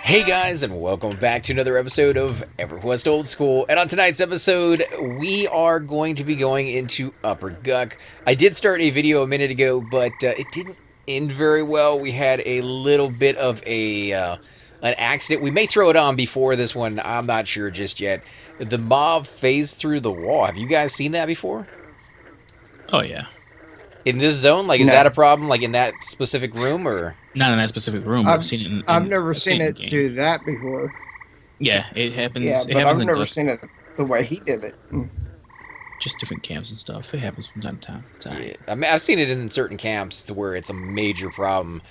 Hey guys, and welcome back to another episode of Everquest Old School. And on tonight's episode, we are going to be going into Upper Guck. I did start a video a minute ago, but it didn't end very well. We had a little bit of an accident. We may throw it on before this one. I'm not sure just yet. The mob phased through the wall. Have you guys seen that before? Oh yeah, In this zone, like, is No, that a problem? Like in that specific room, or? not in that specific room. But I've I've seen it. I've never I've seen it in it game. do that before. Yeah, it happens. Yeah, It but happens I've in never dust, seen it the way he did it. just different camps and stuff. It happens from time to time. Yeah, I mean, I've seen it in certain camps to where it's a major problem.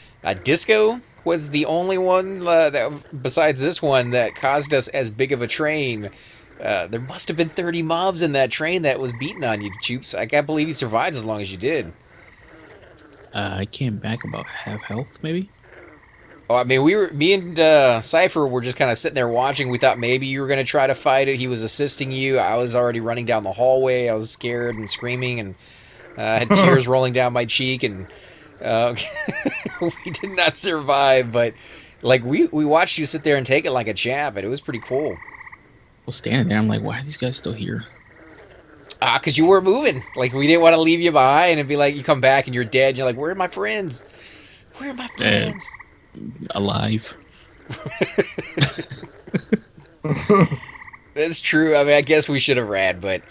Disco was the only one that, besides this one, that caused us as big of a train. There must have been 30 mobs in that train that was beating on you, Choops. I can't believe you survived as long as you did. I came back about half health, maybe. Oh, I mean, me and Cypher were just kind of sitting there watching. We thought maybe you were going to try to fight it. He was assisting you. I was already running down the hallway. I was scared and screaming and had tears rolling down my cheek, and we did not survive. But like we watched you sit there and take it like a champ, and it was pretty cool. Well, standing there, I'm like, why are these guys still here? Because you were moving. Like, we didn't want to leave you behind and be like, you come back and you're dead. And you're like, where are my friends? Where are my friends? Alive. That's true. I mean, I guess we should have ran, but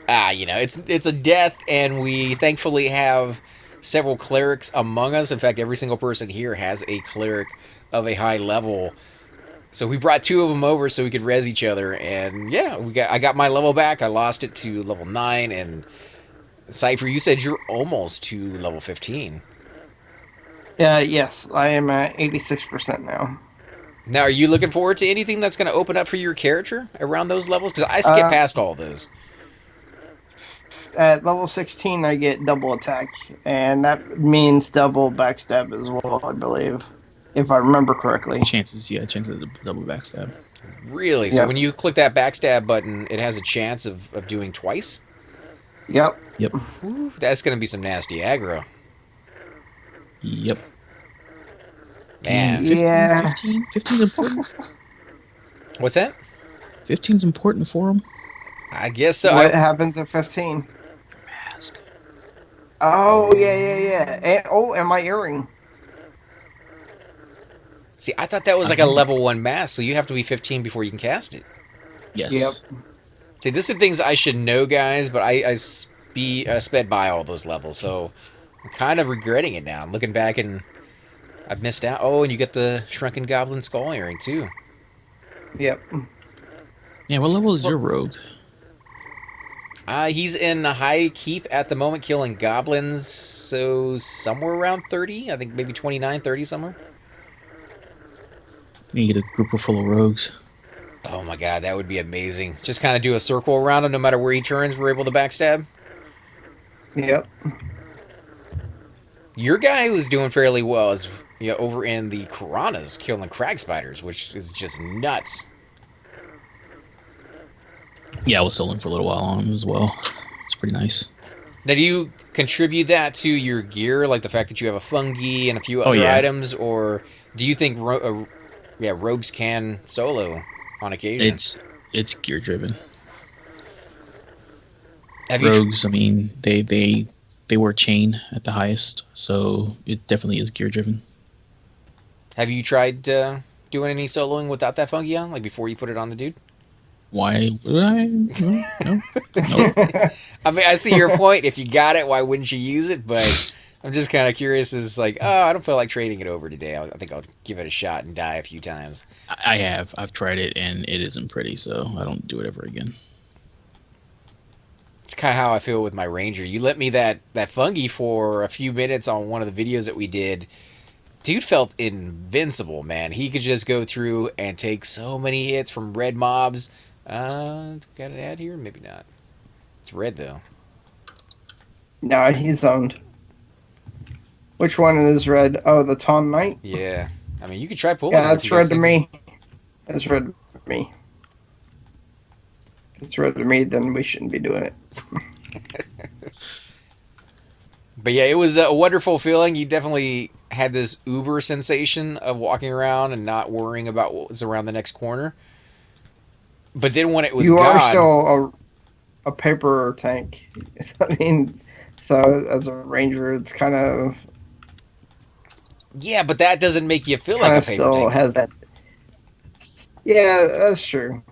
it's a death, and we thankfully have several clerics among us. In fact, every single person here has a cleric of a high level. So we brought two of them over so we could res each other, and yeah, I got my level back. I lost it to level 9, and Cypher, you said you're almost to level 15. Yes, I am at 86% now. Now, are you looking forward to anything that's going to open up for your character around those levels? Because I skipped past all those. At level 16, I get double attack, and that means double backstab as well, I believe, if I remember correctly. Chances of the double backstab. Really? So Yep. when you click that backstab button, it has a chance of doing twice? Yep. Yep. Ooh, that's going to be some nasty aggro. Yep. Man. Yeah. 15's important. What's that? 15's important for him. I guess so. What happens at 15? Mask. Oh, yeah. And my earring. See, I thought that was like a level 1 mask, so you have to be 15 before you can cast it. Yes. Yep. See, this is things I should know, guys, but I sped by all those levels, so I'm kind of regretting it now. I'm looking back and I've missed out. Oh, and you get the Shrunken Goblin Skull Earring, too. Yep. Yeah. What level is your rogue? He's in high keep at the moment, killing goblins, so somewhere around 30. I think maybe 29, 30 somewhere. You get a group full of rogues. Oh my god, that would be amazing. Just kind of do a circle around him, no matter where he turns, we're able to backstab. Yep. Your guy who's doing fairly well is over in the Piranhas, killing crag spiders, which is just nuts. Yeah, I was soloing for a little while on him as well. It's pretty nice. Now, do you contribute that to your gear, like the fact that you have a fungi and a few Oh, other yeah. items, or do you think rogues can solo on occasion? It's gear driven. Have you Rogues, I mean, they wear chain at the highest, so it definitely is gear driven. have you tried doing any soloing without that fungi on, like before you put it on the dude? Why would I? No, no. I mean, I see your point. If you got it, why wouldn't you use it? But I'm just kind of curious. Is like, oh, I don't feel like trading it over today. I think I'll give it a shot and die a few times. I have. I've tried it, and it isn't pretty, so I don't do it ever again. It's kind of how I feel with my ranger. You let me that fungi for a few minutes on one of the videos that we did. Dude felt invincible, man. He could just go through and take so many hits from red mobs. Got an ad here? Maybe not. It's red though. Nah, he's owned. Which one is red? Oh, the Taunt Knight? Yeah. I mean, you could try pulling Yeah, it if that's you guys red to think- me. That's red to me. If it's red to me, then we shouldn't be doing it. But yeah, it was a wonderful feeling. You definitely had this uber sensation of walking around and not worrying about what was around the next corner. But then when it was You are gone, still a paper tank. I mean, so as a ranger, it's yeah, but that doesn't make you feel like kind a of paper still tank. has that. Yeah, that's true.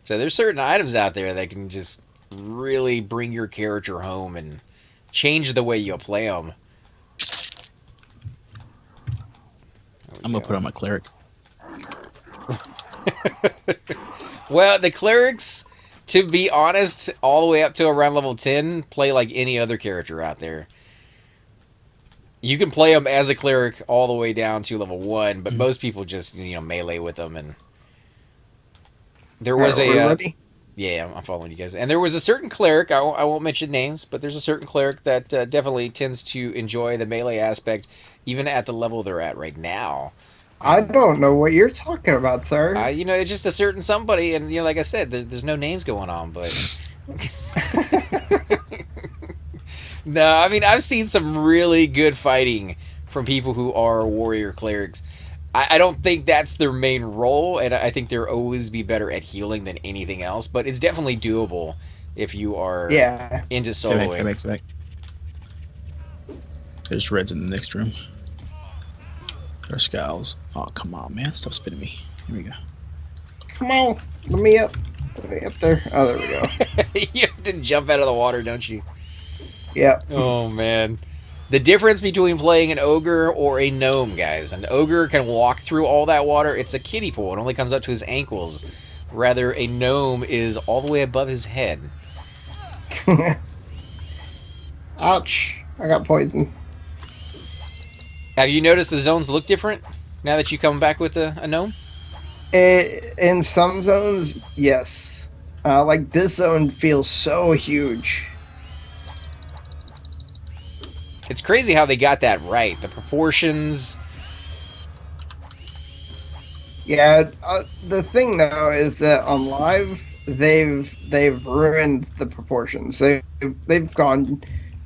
So there's certain items out there that can just really bring your character home and change the way you play them. I'm gonna put on my cleric. Well, the clerics, to be honest, all the way up to around level 10, play like any other character out there. You can play them as a cleric all the way down to level 1, but most people just, melee with them. And there was Ready? yeah, I'm following you guys. And there was a certain cleric, I won't mention names, but there's a certain cleric that definitely tends to enjoy the melee aspect, even at the level they're at right now. I don't know what you're talking about, sir. It's just a certain somebody, and like I said, there's no names going on, but no, I mean I've seen some really good fighting from people who are warrior clerics. I don't think that's their main role, and I think they'll always be better at healing than anything else. But it's definitely doable if you are into soloing. Step back. There's reds in the next room. There's scowls. Oh, come on, man. Stop spinning me. Here we go. Come on, let me up there. Oh, there we go. You have to jump out of the water, don't you? Yep. Oh, man. The difference between playing an ogre or a gnome, guys. An ogre can walk through all that water. It's a kiddie pool. It only comes up to his ankles. Rather, a gnome is all the way above his head. Ouch. I got poisoned. Have you noticed the zones look different now that you come back with a gnome? In some zones, yes. Like this zone feels so huge. It's crazy how they got that right. The proportions. Yeah. The thing though is that on live, they've ruined the proportions. They've gone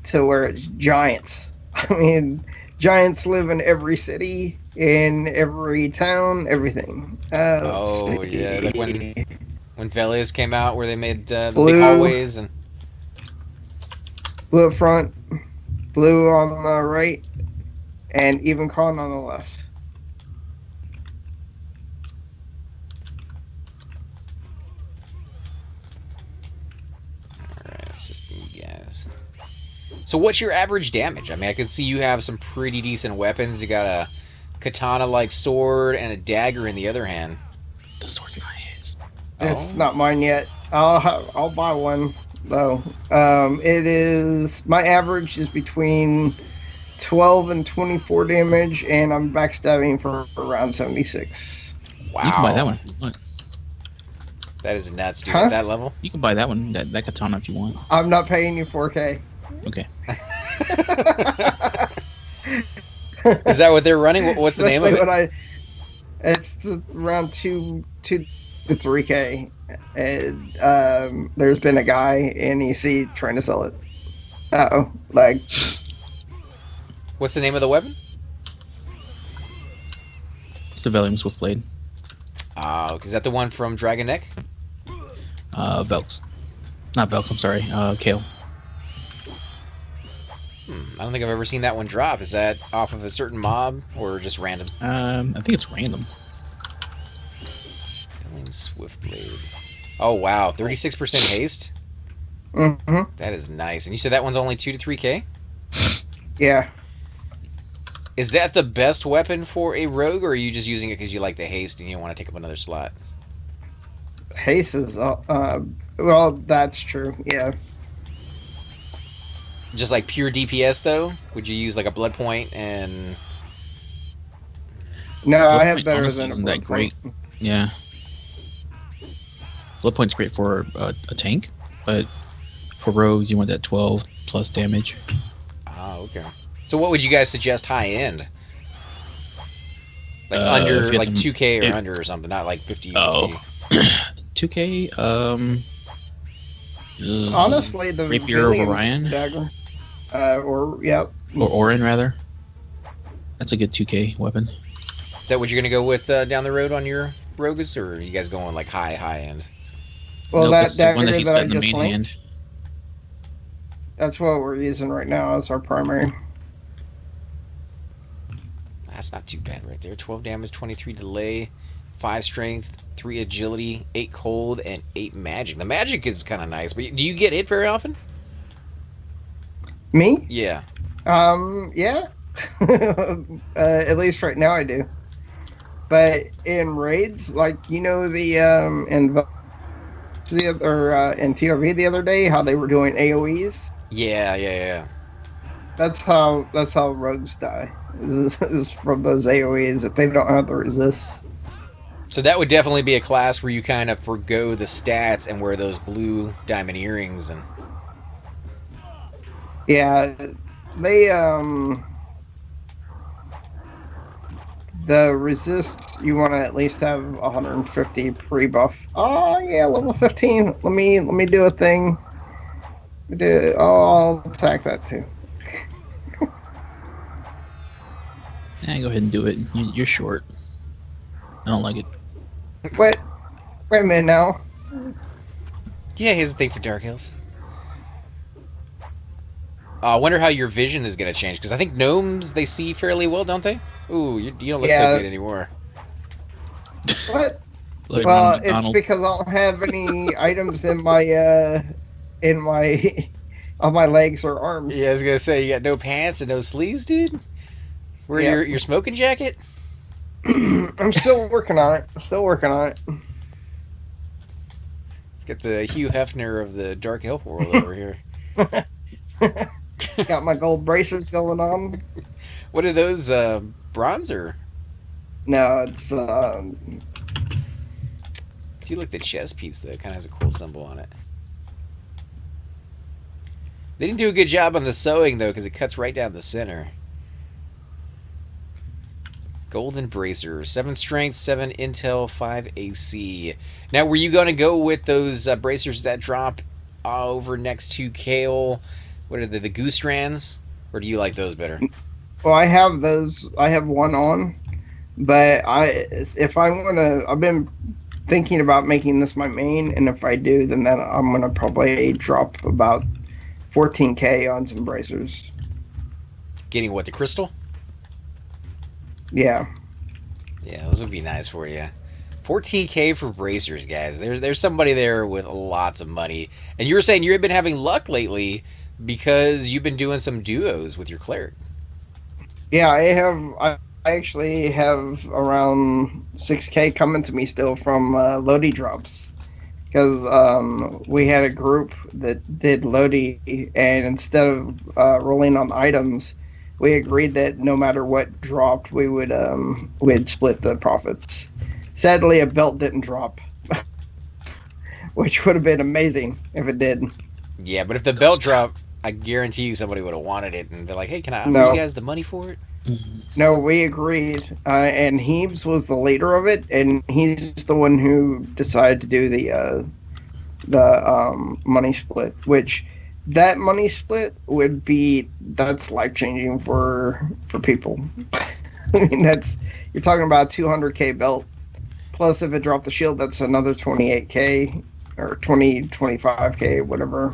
to where it's giants. I mean, giants live in every city, in every town, everything. Yeah, like when Velius came out, where they made the Blue. big hallways and Blue up front, blue on the right, and even con on the left. Alright, assisting you guys. So what's your average damage? I mean, I can see you have some pretty decent weapons. You got a katana-like sword and a dagger in the other hand. The sword's not his. It's not mine yet. I'll buy one though. It is my average is between 12 and 24 damage, and I'm backstabbing for around 76. Wow. You can buy that one if you want. That is nuts, dude, Huh? at that level. You can buy that one, that katana if you want. I'm not paying you 4K. Okay. Is that what they're running? What's the name of it? It's around 2 to 3K. And, there's been a guy in EC trying to sell it. Like, What's the name of the weapon? It's the Valium Swiftblade. Is that the one from Dragon Neck? Velks. Not Velks, I'm sorry. Kale. I don't think I've ever seen that one drop. Is that off of a certain mob or just random? I think it's random. Swiftblade. Oh wow, 36% haste. mm-hmm. That is nice. And you said that one's only 2 to 3K. Yeah. Is that the best weapon for a rogue, or are you just using it because you like the haste and you don't want to take up another slot? Haste is, well, that's true. Yeah. Just like pure DPS though? Would you use like a blood point and? No, I have Bloodpoint better honestly than a isn't blood that great. point. Yeah. Bloodpoint's great for a tank, but for rogues you want that 12 plus damage. Oh, okay. So what would you guys suggest high end? Like If under, you like have 2K or under or something, not like 50, 60. Oh. 2K. Honestly, the Rapier of Valium Orion. dagger, or Orin rather. That's a good 2K weapon. Is that what you're gonna go with down the road on your rogues, or are you guys going like high end? Well, Nope, that it's the one that dagger he's that got I in the just main hand. linked, that's what we're using right now as our primary. That's not too bad right there. 12 damage, 23 delay, 5 strength, 3 agility, 8 cold, and 8 magic. The magic is kind of nice, but do you get hit very often? Me? Yeah. Yeah. At least right now I do. But in raids, like in TRV the other day, how they were doing AOE's. Yeah. That's how rogues die. Is from those AOE's if they don't have the resist. So that would definitely be a class where you kind of forgo the stats and wear those blue diamond earrings and Yeah, they the resist you want to at least have 150 pre-buff. Oh yeah, level 15. Let me do a thing. I'll attack that too. Yeah, go ahead and do it. You're short. I don't like it. Wait, wait a minute now. yeah, here's the thing for Dark Hills. I wonder how your vision is going to change because I think gnomes they see fairly well, don't they? Ooh, you don't look so Yeah. good anymore. What? Like Well, Ronald it's McDonald. because I don't have any items in my on my legs or arms. Yeah, I was gonna say you got no pants and no sleeves, dude. Wear Yeah. your smoking jacket. I'm still working on it. Let's get the Hugh Hefner of the Dark Elf world over here. Got my gold bracers going on. What are those? Bronzer? No, it's Do you like the chest piece though? It kind of has a cool symbol on it. They didn't do a good job on the sewing though, because it cuts right down the center. Golden Bracer, 7 strength, 7 intel, 5 AC. Now, were you going to go with those bracers that drop over next to Kale? What are the goose strands? Or do you like those better? well, I have those. I have one on, but if I'm gonna, I've been thinking about making this my main, and if I do, then I'm gonna probably drop about 14k on some bracers. Getting what, the crystal? Yeah. Yeah, those would be nice for you. 14k for bracers, guys. There's somebody there with lots of money. And you were saying you've been having luck lately because you've been doing some duos with your cleric. Yeah, I actually have around 6k coming to me still from Lodi drops. Because we had a group that did Lodi, and instead of rolling on items, we agreed that no matter what dropped, we'd split the profits. Sadly, a belt didn't drop, which would have been amazing if it did. Yeah, but if the belt dropped, I guarantee you somebody would have wanted it and they're like, hey, can I offer No. you guys the money for it? No, we agreed, and Heaves was the leader of it, and he's the one who decided to do the money split. Which that money split that's life changing for people. I mean, you're talking about 200k belt. Plus, if it dropped the shield, that's another 28k or 25k, whatever.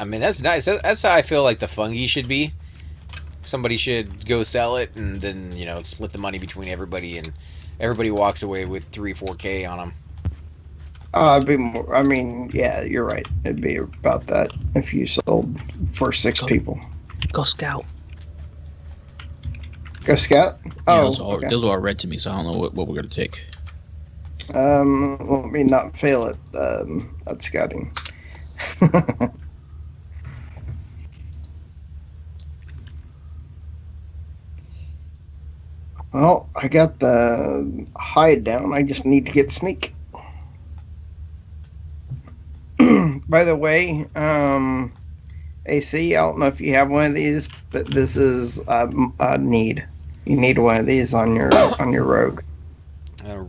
I mean, that's nice. That's how I feel like the fungi should be. Somebody should go sell it and then, split the money between everybody and everybody walks away with 3-4k on them. It'd be more, I mean, yeah, you're right. It'd be about that if you sold for 6 people. Go scout. Go scout? Yeah, Oh, those are okay. all red to me, so I don't know what we're gonna take. Let me not fail at scouting. Well, I got the hide down. I just need to get sneak. By the way, AC, I don't know if you have one of these, but this is a need. You need one of these on your rogue.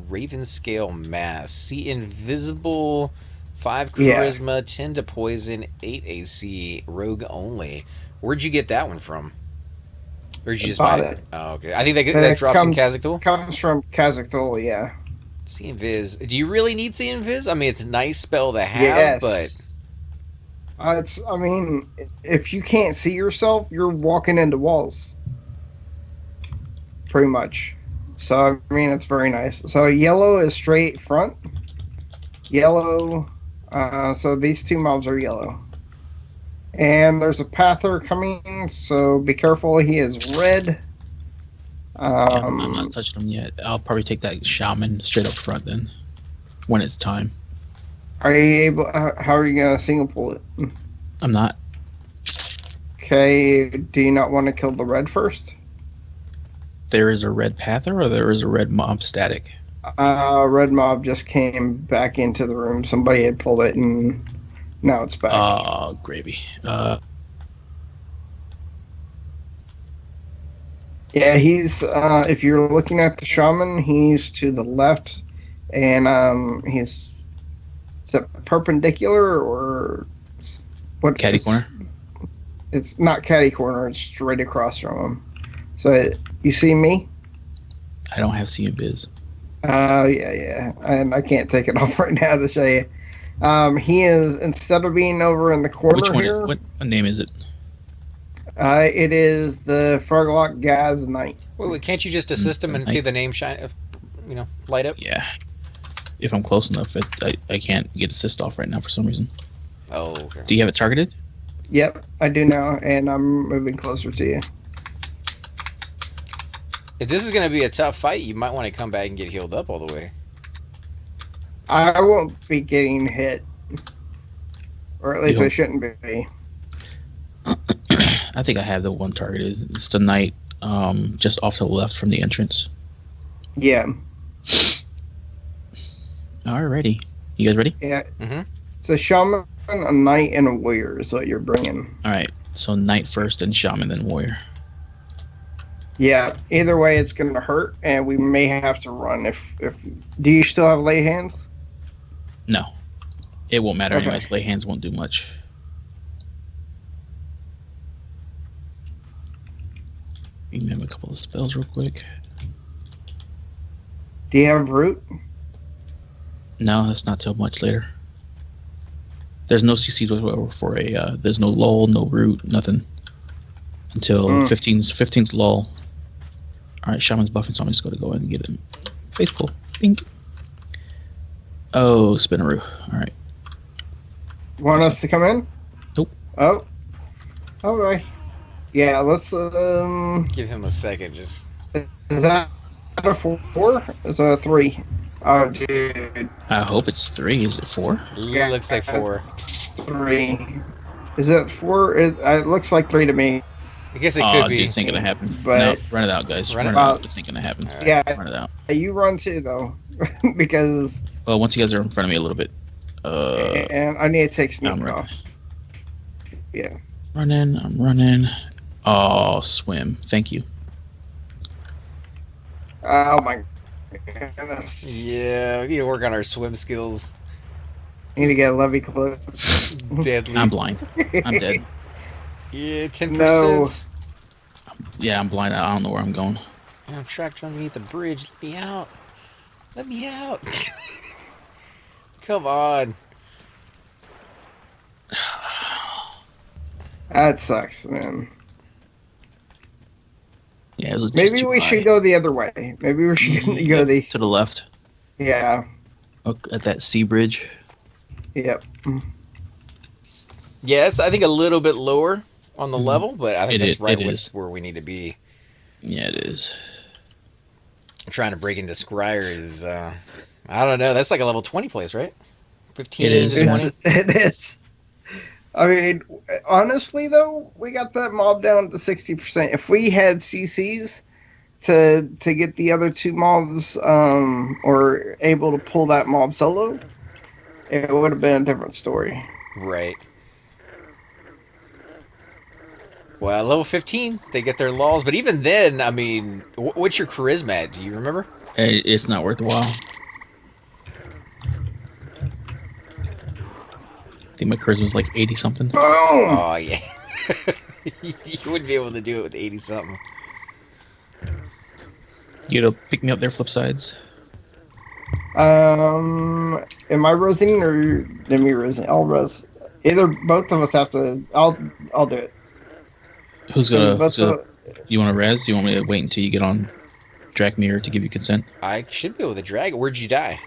Raven Scale Mass. See invisible, 5 Yeah. charisma, 10 to poison, 8 AC, rogue only. Where'd you get that one from? Or did you I just buy bought it? it. Oh, okay. I think that drops in Kazakhstal. Comes from Kazakhstal, yeah. See Invis. Do you really need See Invis? I mean, it's a nice spell to have, but Yes. I mean, if you can't see yourself, you're walking into walls, pretty much. So, I mean, it's very nice. So, yellow is straight front. Yellow. So, these two mobs are yellow. And there's a Pather coming, so be careful. He is red. Yeah, I'm not touching them yet. I'll probably take that shaman straight up front then, when it's time. Are you able? How are you gonna single pull it? I'm not. Okay. Do you not want to kill the red first? There is a red pather, or there is a red mob static. Red mob just came back into the room. Somebody had pulled it, and now it's back. Oh, gravy. Yeah, he's. If you're looking at the shaman, he's to the left, and he's. Is it perpendicular or what? Caddy corner. It's not caddy corner. It's straight across from him. So you see me? I don't have see Invis. Yeah, and I can't take it off right now to show you. He is, instead of being over in the corner Which one? here. What name is it? It is the Froglock Gaz Knight. wait, can't you just assist him and see the name shine, light up? Yeah. If I'm close enough, I can't get assist off right now for some reason. Oh, okay. Do you have it targeted? Yep, I do now, and I'm moving closer to you. If this is going to be a tough fight, you might want to come back and get healed up all the way. I won't be getting hit. Or at least I shouldn't be. I think I have the one targeted. It's the knight just off to the left from the entrance. Yeah. Alrighty. You guys ready? Yeah. Mm-hmm. So shaman, a knight, and a warrior is what you're bringing. Alright. So knight first, then shaman, then warrior. Yeah. Either way, it's going to hurt, and we may have to run. If do you still have lay hands? No. It won't matter Okay. anyways. Lay hands won't do much. Remember a couple of spells real quick. Do you have root? No, that's not till much later. There's no CCs whatsoever for a. There's no lull, no root, nothing until 15's lull. All right, shaman's buffing, so I'm just going to go ahead and get him. Face pull. Bing. Oh, spinaroo. All right. Want us to come in? Nope. Oh. All right. Yeah, let's. Give him a second, just... Is that a 4? Is that a 3? Oh, dude. I hope it's 3. Is it 4? Looks like 4. 3. Is it 4? It looks like 3 to me. I guess it could be. This ain't gonna happen. But- No, run it out, guys. Run Run it it out. out. This ain't gonna happen. All right. Yeah, Run it out. you run too, though. Because. Well, once you guys are in front of me a little bit. And I need to take sneak I'm running. off. Yeah. I'm running. Oh, swim. Thank you. Oh, my goodness. Yeah, we need to work on our swim skills. Need to get a levy close. Deadly. I'm blind. I'm dead. Yeah, 10%. No. Yeah, I'm blind. I don't know where I'm going. I'm trapped underneath the bridge. Let me out. Let me out. Come on. That sucks, man. Yeah, it was just Maybe too we high. should go the other way. Maybe we should go the. to the left. Yeah. At that sea bridge. Yep. Yeah, it's, I think, a little bit lower on the level, but I think It that's is- right it is. where we need to be. Yeah, it is. Trying to break into Scryer is, I don't know, that's like a level 20 place, right? 15 It is, to yeah. 20? It is. I mean, honestly, though, we got that mob down to 60%. If we had CCs to get the other 2 mobs, or able to pull that mob solo, it would have been a different story. Right. Well, level 15, they get their laws, but even then, I mean, what's your charisma at? Do you remember? It's not worth the while. I think my charisma's like 80 something. Boom! Oh, yeah. You wouldn't be able to do it with 80 something. You to pick me up there, flip sides. Am I rosing or am you rosing? I'll res. Either both of us have to. I'll do it. Who's 'Cause gonna? both You want to res? You want me to wait until you get on drag mirror to give you consent? I should be able to drag it. Where'd you die?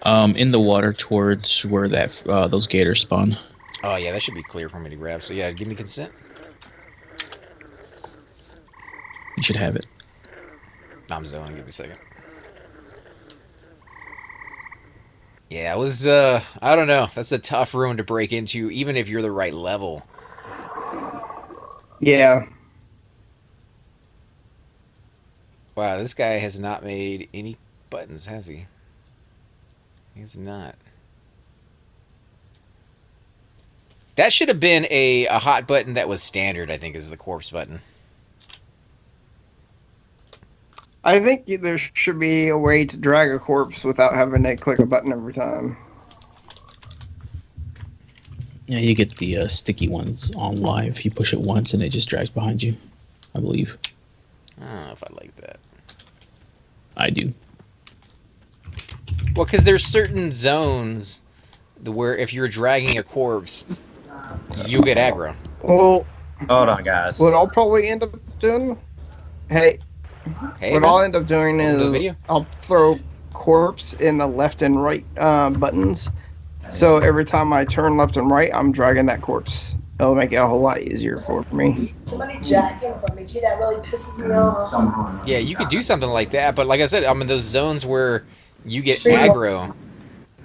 In the water towards where that those gators spawn. Oh yeah, that should be clear for me to grab. So yeah, give me consent. You should have it. I'm zoning. Give me a second. Yeah, it was. I don't know. That's a tough room to break into, even if you're the right level. Yeah. Wow, this guy has not made any buttons, has he? He has not. That should have been a hot button that was standard, I think, is the corpse button. I think there should be a way to drag a corpse without having to click a button every time. Yeah, you get the sticky ones on live. You push it once and it just drags behind you, I believe. I don't know if I like that. I do. Well, because there's certain zones where if you're dragging a corpse, you get aggro. Well, Hold on, guys. what I'll probably end up doing, hey, Hey, what man. I'll end up doing Welcome to the is video. I'll throw corpse in the left and right buttons. So every time I turn left and right, I'm dragging that corpse. It'll make it a whole lot easier for me. Somebody jacked him from me. Gee, that really pisses me off. Yeah, you could do something like that, but like I said, I'm in those zones where you get aggro.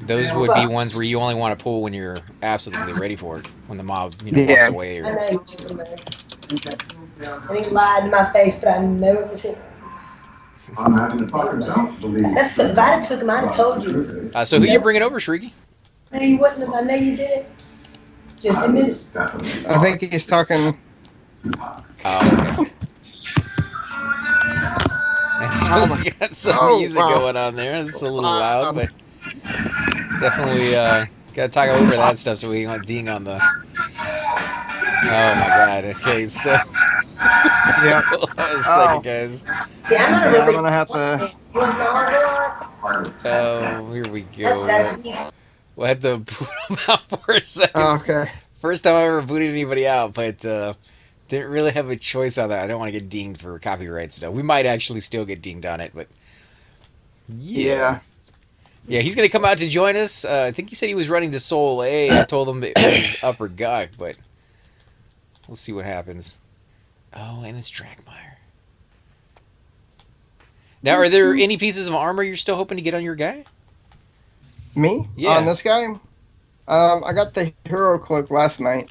Those would be ones where you only want to pull when you're absolutely ready for it. When the mob, walks Yeah. away. I Or... know you did, man. And he lied to my face, but I know it was him. I'm having to fuck himself believe. That's the, if I'd have took him, I'd have told you. So who you bringing over, Shrieky? No, you wouldn't have. I know you did it. Just admit it. I think he's talking. Oh, okay. And so we got some music going on there. It's a little loud, but definitely gotta talk over that stuff so we don't ding on the. Oh my god. Okay, so. Yeah. Hold on a second, guys. See, I'm not a Yeah, really. I'm gonna have to. You want to know a lot? Oh, here we That's go. easy. We'll have to boot them out for a second. Okay. First time I ever booted anybody out, but didn't really have a choice on that. I don't want to get dinged for copyright stuff. We might actually still get dinged on it, but yeah. Yeah, he's going to come out to join us. I think he said he was running to Soul A. I told him it was Upper Guck, but we'll see what happens. Oh, and it's Dragmire. Now, are there any pieces of armor you're still hoping to get on your guy? Me? Yeah. On this guy? I got the hero cloak last night.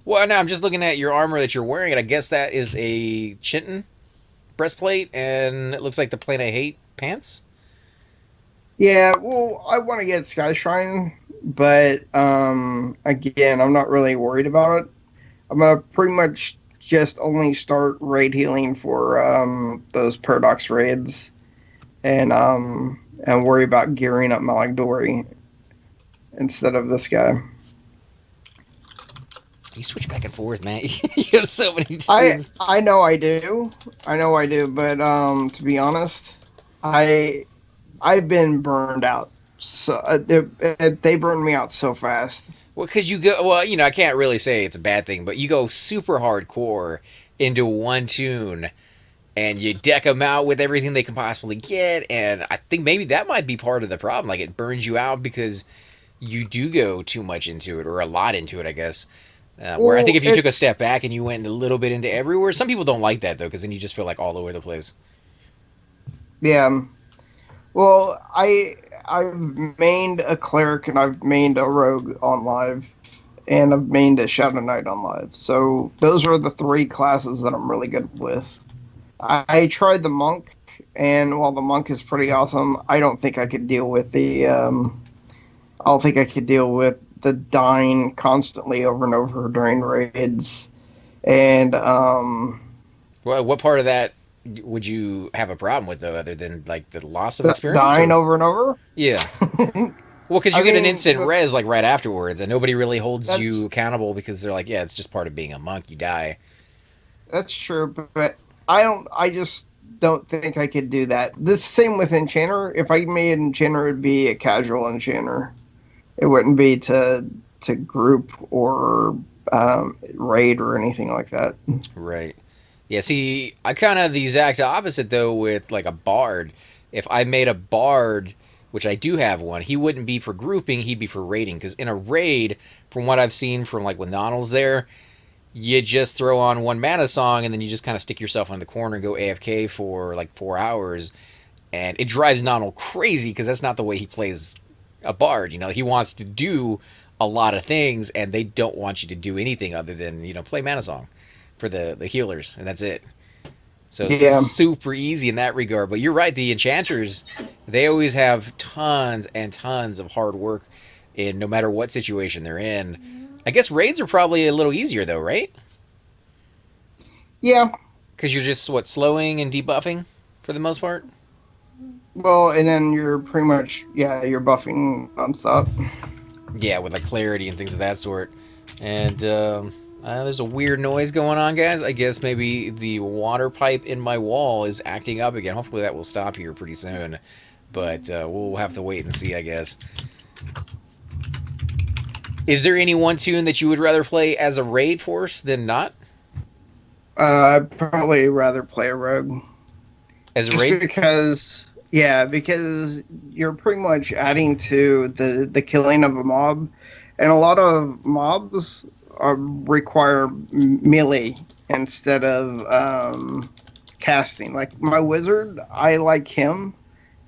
Well, no, I'm just looking at your armor that you're wearing, and I guess that is a Chitin breastplate, and it looks like the Plane I Hate pants. Yeah, well, I want to get Sky Shrine, but again, I'm not really worried about it. I'm gonna pretty much just only start raid healing for those Paradox raids, and worry about gearing up Malagdori instead of this guy. You switch back and forth, man. You have so many things. I know I do, but to be honest, I've been burned out. So they burned me out so fast. Well, because you go, well, I can't really say it's a bad thing, but you go super hardcore into one tune, and you deck them out with everything they can possibly get, and I think maybe that might be part of the problem. Like, it burns you out because you do go too much into it, or a lot into it, I guess. Where I think if you took a step back and you went a little bit into everywhere, some people don't like that, though, because then you just feel like all over the place. Yeah. Well, I've mained a cleric and I've mained a rogue on live, and I've mained a Shadow Knight on live. So those are the three classes that I'm really good with. I tried the monk, and while the monk is pretty awesome, I don't think I could deal with the. I don't think I could deal with the dying constantly over and over during raids, and Well, what part of that would you have a problem with, though, other than like the loss of experience? dying over and over. Yeah. Well, because you I get an mean, instant res like right afterwards, and nobody really holds you accountable because they're like, yeah, it's just part of being a monk. You die. That's true, but I don't. I just don't think I could do that. This same with Enchanter. If I made Enchanter, it'd be a casual Enchanter. It wouldn't be to group or raid or anything like that. Right. Yeah, see, I kind of the exact opposite though with like a bard. If I made a bard, which I do have one, he wouldn't be for grouping, he'd be for raiding. Because in a raid, from what I've seen from like when Nonal's there, you just throw on one mana song and then you just kind of stick yourself in the corner and go AFK for like 4 hours. And it drives Nonal crazy because that's not the way he plays a bard. You know, he wants to do a lot of things and they don't want you to do anything other than, you know, play mana song for the healers, and that's it. So it's Yeah. super easy in that regard. But you're right, the enchanters, they always have tons and tons of hard work in no matter what situation they're in. I guess raids are probably a little easier though, right? Yeah. Because you're just what, slowing and debuffing for the most part. Well, and then you're pretty much you're buffing nonstop. Yeah, with like clarity and things of that sort. And there's a weird noise going on, guys. I guess maybe the water pipe in my wall is acting up again. Hopefully that will stop here pretty soon. But we'll have to wait and see, I guess. Is there any one tune that you would rather play as a raid force than not? I'd probably rather play a rogue. As a Just raid? because you're pretty much adding to the killing of a mob, and a lot of mobs require melee instead of casting. Like my wizard, I like him,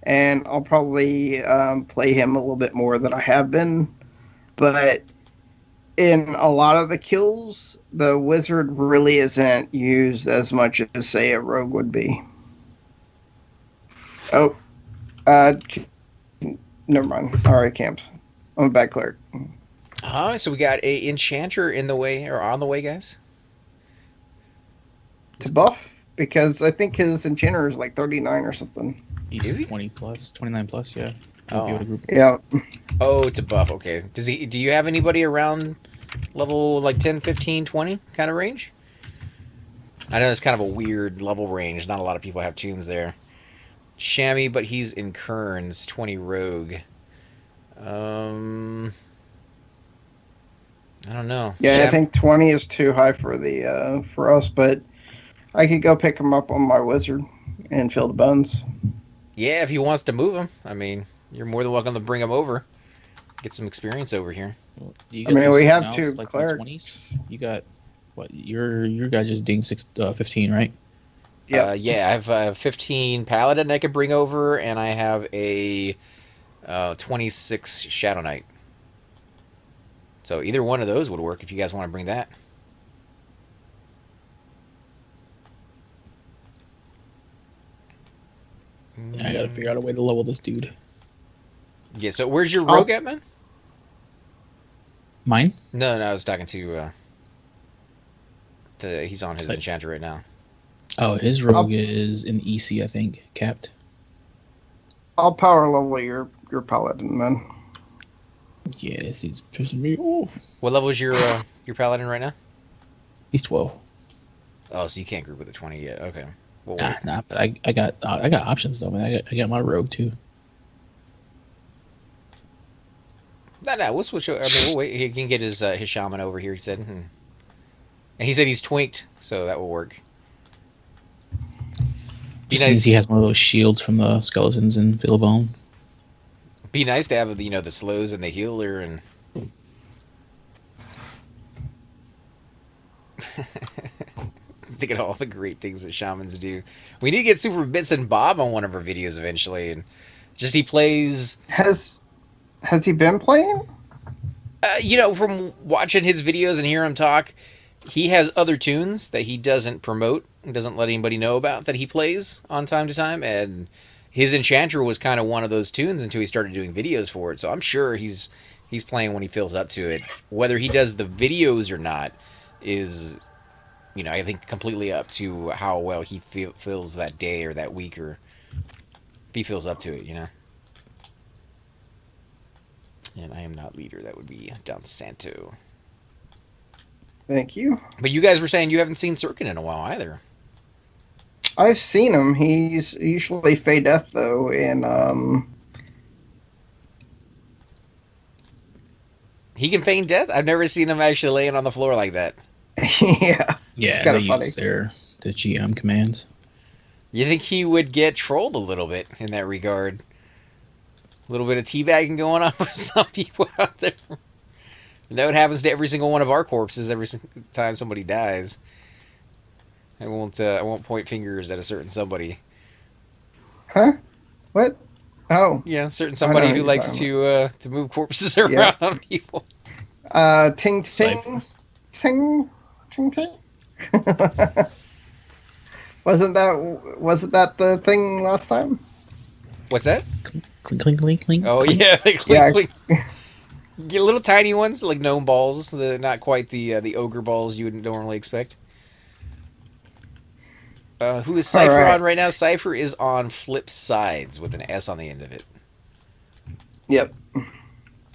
and I'll probably play him a little bit more than I have been. But in a lot of the kills, the wizard really isn't used as much as, say, a rogue would be. Oh, never mind. All right, camps. I'm a bad cleric. Alright, so we got a enchanter in the way, or on the way, guys. To buff, because I think his enchanter is like 39 or something. Is He's he? 20 plus, 29 plus, yeah. Oh. Be able to group. Yeah. Oh, to buff, okay. Do you have anybody around level like 10, 15, 20 kind of range? I know it's kind of a weird level range. Not a lot of people have tunes there. Shammy, but he's in Kern's 20 rogue. I don't know. Yeah, I think 20 is too high for the for us, but I could go pick him up on my wizard and fill the bones. Yeah, if he wants to move him. I mean, you're more than welcome to bring him over. Get some experience over here. Well, you I mean, do we have something else, two like in clerics. 20s? You got, what, your guy just ding 15, right? Yeah. Yeah, I have 15 paladin I could bring over, and I have a 26 shadow knight. So either one of those would work if you guys want to bring that. I gotta figure out a way to level this dude. Yeah, so where's your rogue at, man? Mine? No, I was talking to he's on his enchanter right now. Oh, his rogue is in EC, I think, capped. I'll power level your paladin, man. Yeah, this dude's pissing me off. What level is your paladin right now? He's 12. Oh, so you can't group with a 20 yet. Okay. Well, Nah, but I got options though, man. I got my rogue too. No, we'll switch. I mean, we'll wait. He can get his shaman over here. He said, and he said he's twinked, so that will work. Be Just means nice. he has one of those shields from the skeletons in Villabone. Be nice to have the slows and the healer and. Think of all the great things that shamans do. We need to get Super Bits and Bob on one of our videos eventually, and just he plays. Has he been playing? From watching his videos and hear him talk, he has other tunes that he doesn't promote and doesn't let anybody know about that he plays on time to time, and his Enchanter was kind of one of those tunes until he started doing videos for it. So I'm sure he's playing when he feels up to it. Whether he does the videos or not is, I think completely up to how well he feels that day or that week, or if he feels up to it, And I am not leader. That would be Don Santo. Thank you. But you guys were saying you haven't seen Sirkin in a while either. I've seen him. He's usually Fey Death though, and He can feign death? I've never seen him actually laying on the floor like that. yeah, it's Yeah, kind they of funny. use the GM commands. You think he would get trolled a little bit in that regard? A little bit of teabagging going on for some people out there. You know, it happens to every single one of our corpses every time somebody dies. I won't point fingers at a certain somebody. Huh? What? Oh, Yeah, certain I know somebody what who you're likes talking to move corpses around on people. Ting ting, ting ting ting. wasn't that the thing last time? What's that? Clink, clink, clink, clink. Oh clink. yeah, clink, Yeah. clink. Get little tiny ones like gnome balls, not quite the ogre balls you would normally expect. Who is All Cypher right. on right now? Cypher is on Flip Sides with an S on the end of it. Yep.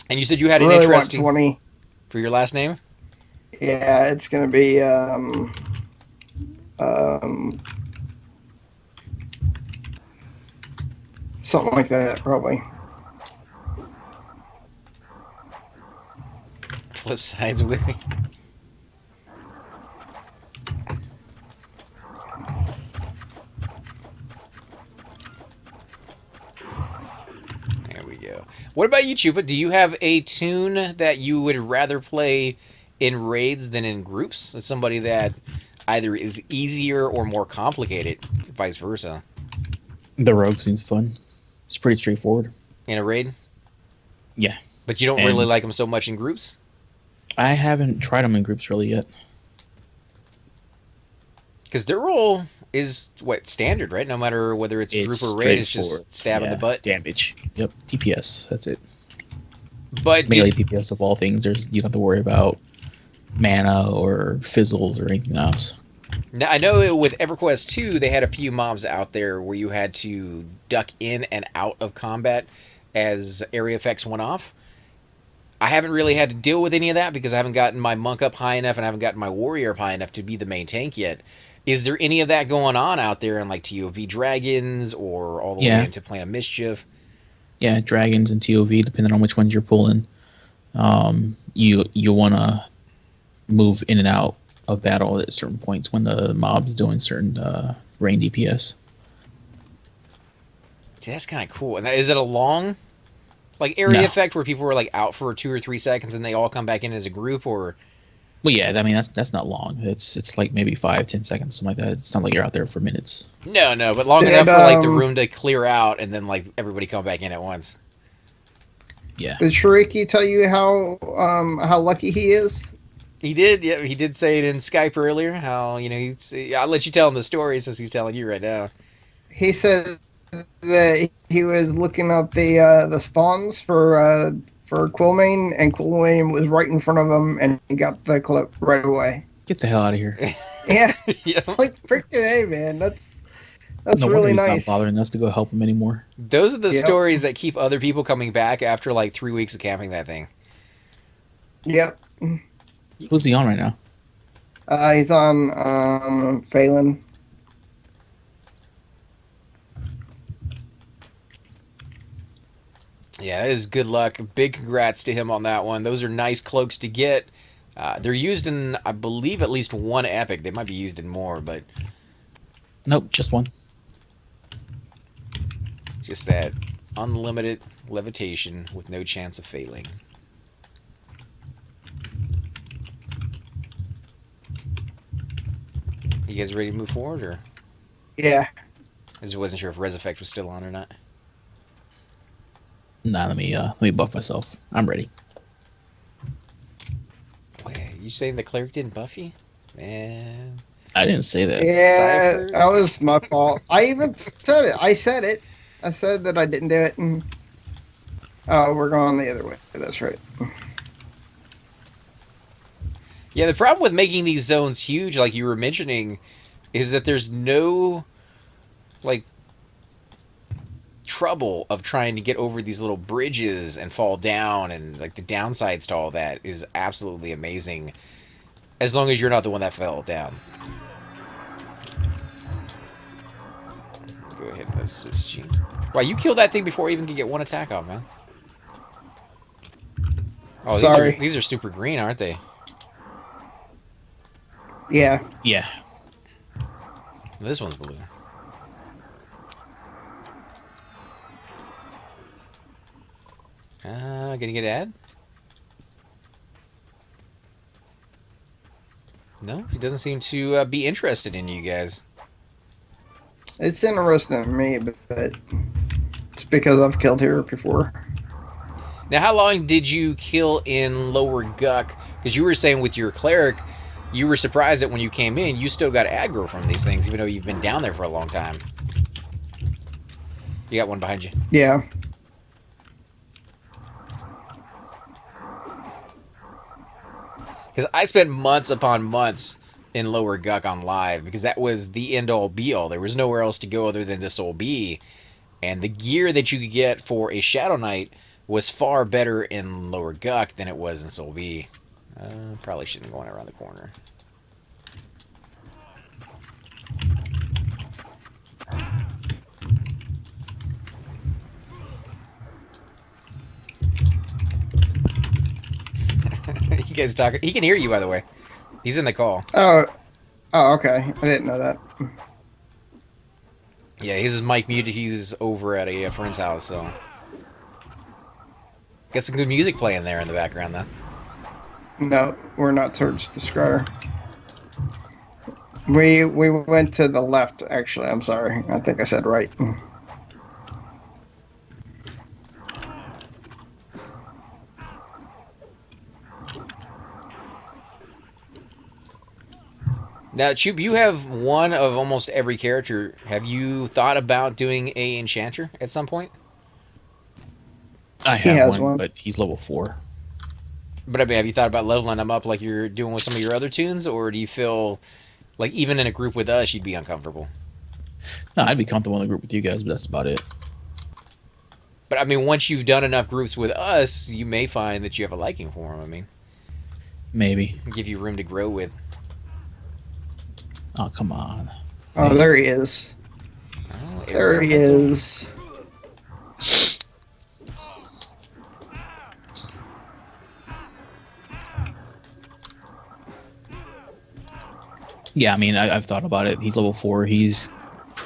And you said you had an Really want interesting 20. for your last name. Yeah, it's gonna be something like that probably. Flip Sides with me. There we go. What about you, Chupa? Do you have a tune that you would rather play in raids than in groups? It's somebody that either is easier or more complicated, vice versa. The rogue seems fun. It's pretty straightforward. In a raid? Yeah. But you don't And- really like them so much in groups? I haven't tried them in groups really yet. Because their role is, what, standard, right? No matter whether it's group or raid, it's straightforward. just stab in the butt. Damage. Yep. DPS. That's it. But Melee DPS of all things. You don't have to worry about mana or fizzles or anything else. now, I know with Everquest 2, they had a few mobs out there where you had to duck in and out of combat as area effects went off. I haven't really had to deal with any of that because I haven't gotten my monk up high enough and I haven't gotten my warrior up high enough to be the main tank yet. Is there any of that going on out there in like TOV Dragons or all the way into Plan of Mischief? Yeah, dragons and TOV, depending on which ones you're pulling. You want to move in and out of battle at certain points when the mob's doing certain rain DPS. See, that's kind of cool. And is it a long like area No. effect where people were like out for 2 or 3 seconds and they all come back in as a group, or Well, yeah, I mean that's not long. It's like maybe 5-10 seconds, something like that. It's not like you're out there for minutes. no, but long And, enough for like the room to clear out and then like everybody come back in at once. Yeah. Did Shariki tell you how lucky he is? He did, yeah. He did say it in Skype earlier. How I'll let you tell him the story since he's telling you right now. He said that he was looking up the spawns for Quillmane, and Quillmane was right in front of him, and he got the cloak right away. Get the hell out of here. Yeah, Yeah. it's like freaking hey, man. That's No really wonder he's nice. not bothering us to go help him anymore. Those are the Yep. stories that keep other people coming back after like 3 weeks of camping that thing. Yep. Who's he on right now? He's on Phelan. Yeah, that is good luck. Big congrats to him on that one. Those are nice cloaks to get. They're used in, I believe, at least one epic. They might be used in more, but Nope, just one. just that unlimited levitation with no chance of failing. You guys ready to move forward, or Yeah. I just wasn't sure if Res Effect was still on or not. Nah, let me buff myself. I'm ready. Wait, you saying the cleric didn't buff you? Man. I didn't say that. Yeah, Cypher? that was my fault. I even said it. I said it. I said that I didn't do it. And... Oh, we're going the other way. That's right. Yeah, the problem with making these zones huge, like you were mentioning, is that there's no, like, trouble of trying to get over these little bridges and fall down, and, like, the downsides to all that is absolutely amazing, as long as you're not the one that fell down. go ahead and assist you. Wow, you killed that thing before I even could get one attack off, man. Oh, Sorry. these are super green, aren't they? Yeah. Yeah. This one's blue. Gonna get an ad? No, he doesn't seem to be interested in you guys. It's interesting to me, but it's because I've killed here before. Now, how long did you kill in Lower Guck? Because you were saying with your cleric, you were surprised that when you came in, you still got aggro from these things, even though you've been down there for a long time. You got one behind you. Yeah. Because I spent months upon months in Lower Guck on live, because that was the end-all, be-all. There was nowhere else to go other than to Soul B. And the gear that you could get for a Shadow Knight was far better in Lower Guck than it was in Soul B. Probably shouldn't go around the corner. You guys talking? He can hear you, by the way. He's in the call. Oh, okay. I didn't know that. Yeah, his mic muted. He's over at a friend's house, so got some good music playing there in the background, though. No, we're not towards the Scryer. We went to the left, actually. I'm sorry. I think I said right. Now, Choop, you have one of almost every character. Have you thought about doing a enchanter at some point? I He have has one, one. but he's level 4. But I mean, have you thought about leveling them up like you're doing with some of your other tunes, or do you feel like even in a group with us, you'd be uncomfortable? No, I'd be comfortable in the group with you guys, but that's about it. But I mean, once you've done enough groups with us, you may find that you have a liking for them. I mean, Maybe. give you room to grow with. Oh, come on. Oh, there he is. Oh, There he pencil. is. Yeah, I mean, I've thought about it. He's level 4. He's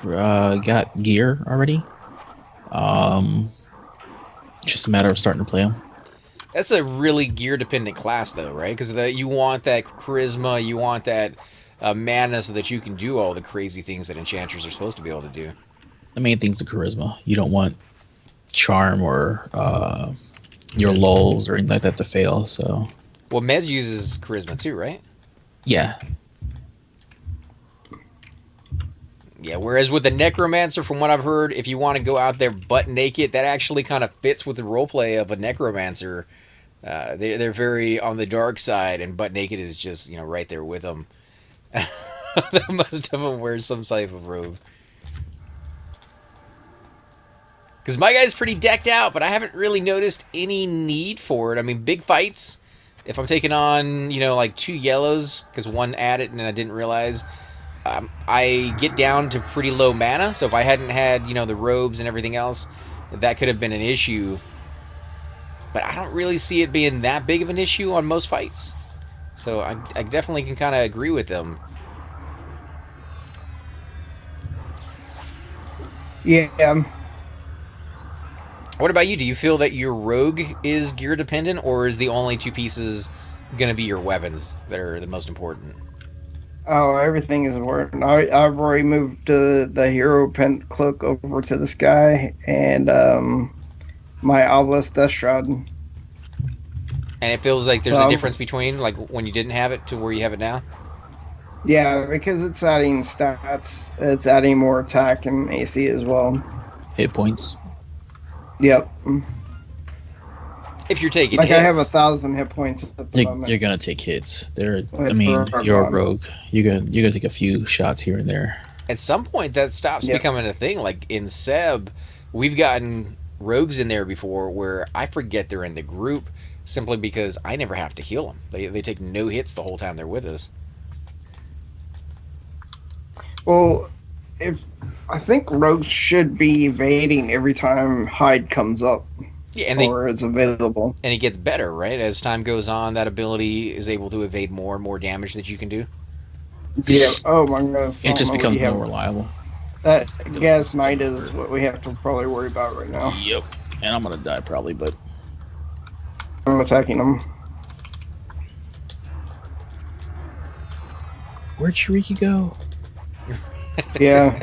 got gear already. Just a matter of starting to play him. That's a really gear-dependent class, though, right? Because you want that charisma, you want that mana so that you can do all the crazy things that enchanters are supposed to be able to do. The main thing's the charisma. You don't want charm or your Yes. lulls or anything like that to fail. So Well, Mez uses charisma too, right? yeah, Yeah, whereas with the Necromancer, from what I've heard, if you want to go out there butt naked, that actually kind of fits with the roleplay of a Necromancer. They're very on the dark side, and butt naked is just, right there with them. Most of them wear some type of robe. Because my guy's pretty decked out, but I haven't really noticed any need for it. I mean, big fights, if I'm taking on, like 2 yellows, because one added and I didn't realize, I get down to pretty low mana, so if I hadn't had, the robes and everything else, that could have been an issue. But I don't really see it being that big of an issue on most fights. So I definitely can kind of agree with them. Yeah. What about you? Do you feel that your rogue is gear dependent, or is the only 2 pieces going to be your weapons that are the most important? Oh, everything is important. I've already moved the hero pen cloak over to this guy, and my obelisk death shroud. And it feels like there's So- a difference between like when you didn't have it to where you have it now? Yeah, because it's adding stats. It's adding more attack and AC as well. hit points. Yep. If you're taking Like hits. I have 1,000 hit points at the moment. You're gonna take hits. I Wait mean, for our you're a bottom. rogue. You're gonna take a few shots here and there. At some point that stops Yep. becoming a thing. Like in Seb, we've gotten rogues in there before where I forget they're in the group simply because I never have to heal them. They take no hits the whole time they're with us. Well, if I think rogues should be evading every time hide comes up Yeah, or is available. and it gets better, right? As time goes on, that ability is able to evade more and more damage that you can do. Yeah. Oh my goodness. It just becomes have more reliable. that gas knight is what we have to probably worry about right now. Yep. And I'm gonna die probably, but I'm attacking them. where'd Shariki go? Yeah.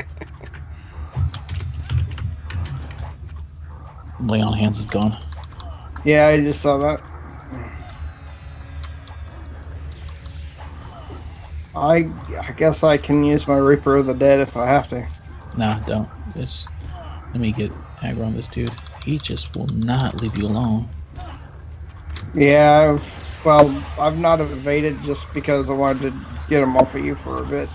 Lay on hands is gone. Yeah, I just saw that. I guess I can use my Reaper of the Dead if I have to. Nah, don't. Just let me get aggro on this dude. He just will not leave you alone. Yeah, I've not evaded just because I wanted to get him off of you for a bit.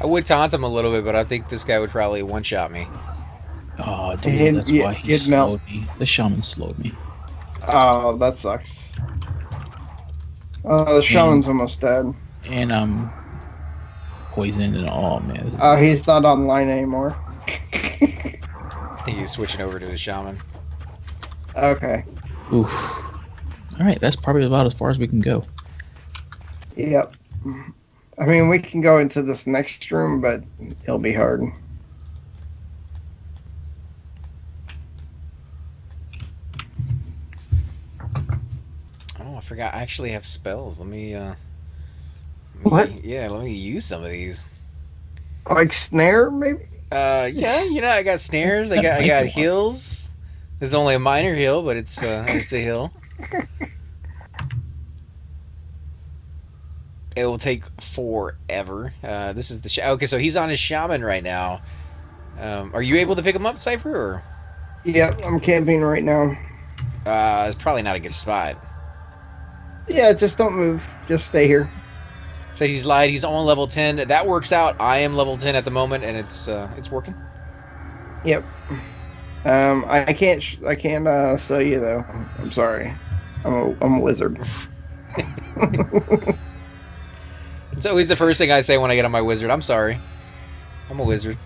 I would taunt him a little bit, but I think this guy would probably one-shot me. Oh, dude, that's why he slowed me. The shaman slowed me. Oh, that sucks. The shaman's almost dead. And I'm poisoned and all, man. He's not online anymore. I think he's switching over to the shaman. Okay. Oof. Alright, that's probably about as far as we can go. Yep. I mean, we can go into this next room, but it'll be hard. Oh, I forgot. I actually have spells. Let me What? Yeah, let me use some of these. Like snare, maybe? Yeah, I got snares. I got heals. It's only a minor heal, but it's a heal. It will take forever. This is the okay. So he's on his shaman right now. Are you able to pick him up, Cypher? Or Yep, I'm camping right now. it's probably not a good spot. Yeah, just don't move. Just stay here. Says he's lied. He's on level 10. That works out. I am level 10 at the moment, and it's working. Yep. I can't sell you though. I'm sorry. I'm a wizard. It's always the first thing I say when I get on my wizard. I'm sorry. I'm a wizard.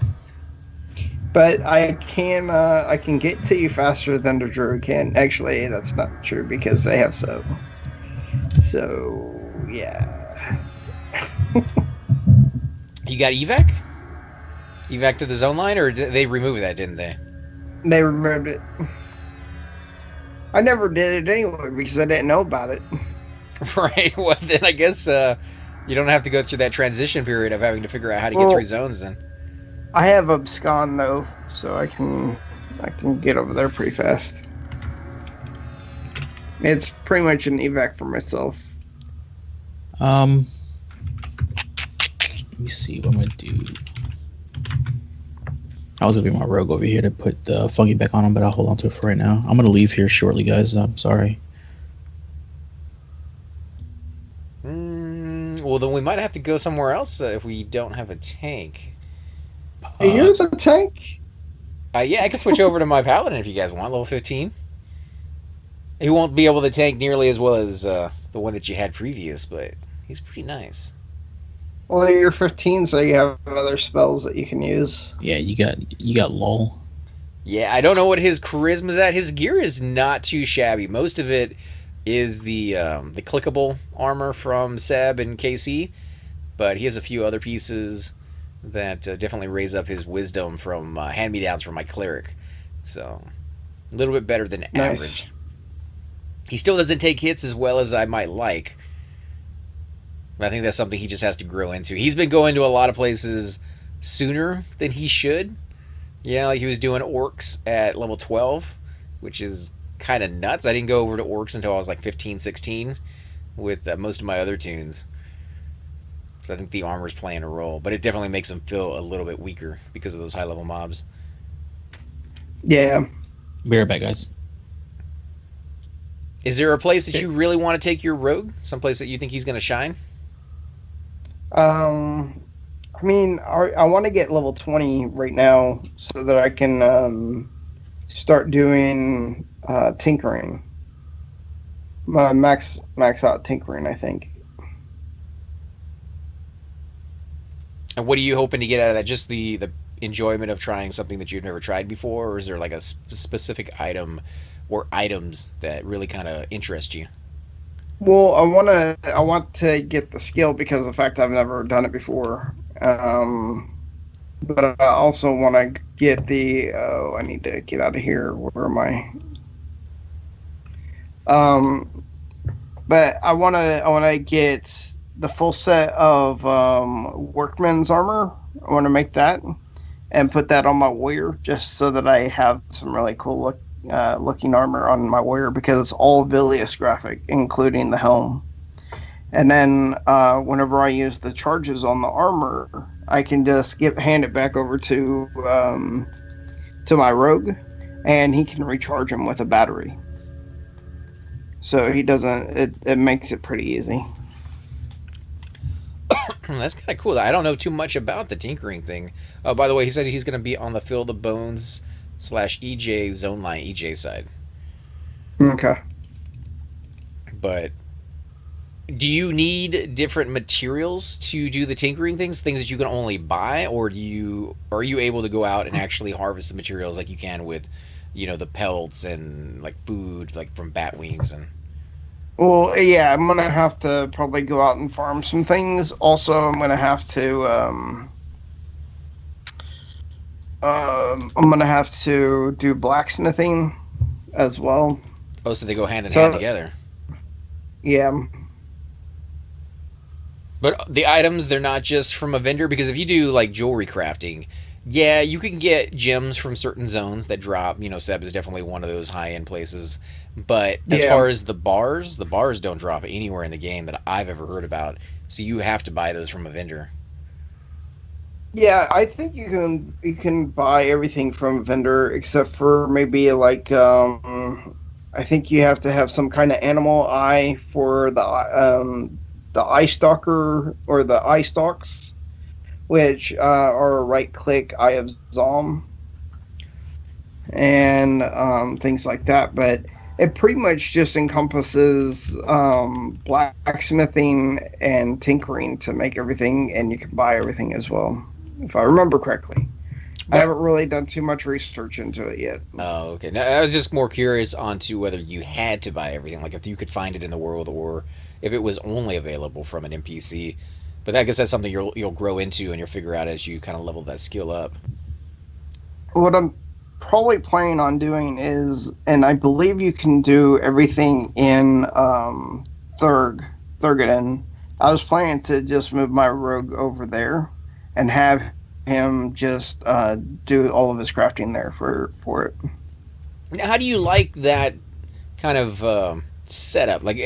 But I can get to you faster than the druid can. Actually, that's not true because they have soap. So yeah. You got evac? Evac to the zone line, or did they remove that, didn't they? They removed it. I never did it anyway because I didn't know about it. Right. Well, then I guess you don't have to go through that transition period of having to figure out how to get through zones. Then I have abscond though, so I can get over there pretty fast. It's pretty much an evac for myself. Let me see what I'm gonna do. I was gonna be my rogue over here to put fungi back on him, but I'll hold on to it for right now. I'm gonna leave here shortly, guys. I'm sorry. Well, then we might have to go somewhere else if we don't have a tank. You're the tank? Yeah, I can switch over to my paladin if you guys want, level 15. He won't be able to tank nearly as well as the one that you had previous, but he's pretty nice. Well, you're 15, so you have other spells that you can use. Yeah, you got lull. Yeah, I don't know what his charisma's at. His gear is not too shabby. Most of it is the clickable armor from Seb and KC, but he has a few other pieces that definitely raise up his wisdom from hand-me-downs from my cleric. So, a little bit better than average. He still doesn't take hits as well as I might like. But I think that's something he just has to grow into. He's been going to a lot of places sooner than he should. Yeah, like he was doing orcs at level 12, which is kind of nuts. I didn't go over to orcs until I was like 15, 16 with most of my other tunes. So I think the armor's playing a role, but it definitely makes him feel a little bit weaker because of those high-level mobs. Yeah. Be right back, guys. Is there a place that you really want to take your rogue? Some place that you think he's going to shine? I mean, I want to get level 20 right now so that I can start doing tinkering. Max out tinkering, I think. And what are you hoping to get out of that? Just the enjoyment of trying something that you've never tried before, or is there like a specific item or items that really kind of interest you? Well, I want to get the skill because of the fact I've never done it before. But I also want to get the. Oh, I need to get out of here. Where am I? Um, but I want to get the full set of workman's armor. I want to make that and put that on my warrior, just so that I have some really cool looking armor on my warrior because it's all Vilius graphic, including the helm. And then whenever I use the charges on the armor, I can just hand it back over to my rogue, and he can recharge him with a battery. So he doesn't. It makes it pretty easy. That's kind of cool. I don't know too much about the tinkering thing. Oh, by the way, he said he's going to be on the Fill the Bones / EJ zone line EJ side. Okay. But do you need different materials to do the tinkering things that you can only buy, or are you able to go out and actually harvest the materials like you can with, the pelts and like food like from bat wings and Well, yeah, I'm gonna have to probably go out and farm some things. Also, I'm gonna have to I'm gonna have to do blacksmithing as well. oh, so they go hand in hand together. Yeah. But the items, they're not just from a vendor, because if you do like jewelry crafting, yeah, you can get gems from certain zones that drop. Seb is definitely one of those high end places. But as Yeah. far as the bars don't drop anywhere in the game that I've ever heard about. So you have to buy those from a vendor. Yeah, I think you can buy everything from a vendor except for maybe like I think you have to have some kind of animal eye for the eye stalker or the eye stalks, which are a right click eye of Zom and things like that. But it pretty much just encompasses blacksmithing and tinkering to make everything, and you can buy everything as well, if I remember correctly. I But haven't really done too much research into it yet. oh, okay. Now, I was just more curious onto whether you had to buy everything, like if you could find it in the world, or if it was only available from an NPC. But I guess that's something you'll grow into and you'll figure out as you kind of level that skill up. What I'm probably planning on doing is, and I believe you can do everything in Thurgoden. I was planning to just move my rogue over there and have him just do all of his crafting there for it. Now, how do you like that kind of setup? Like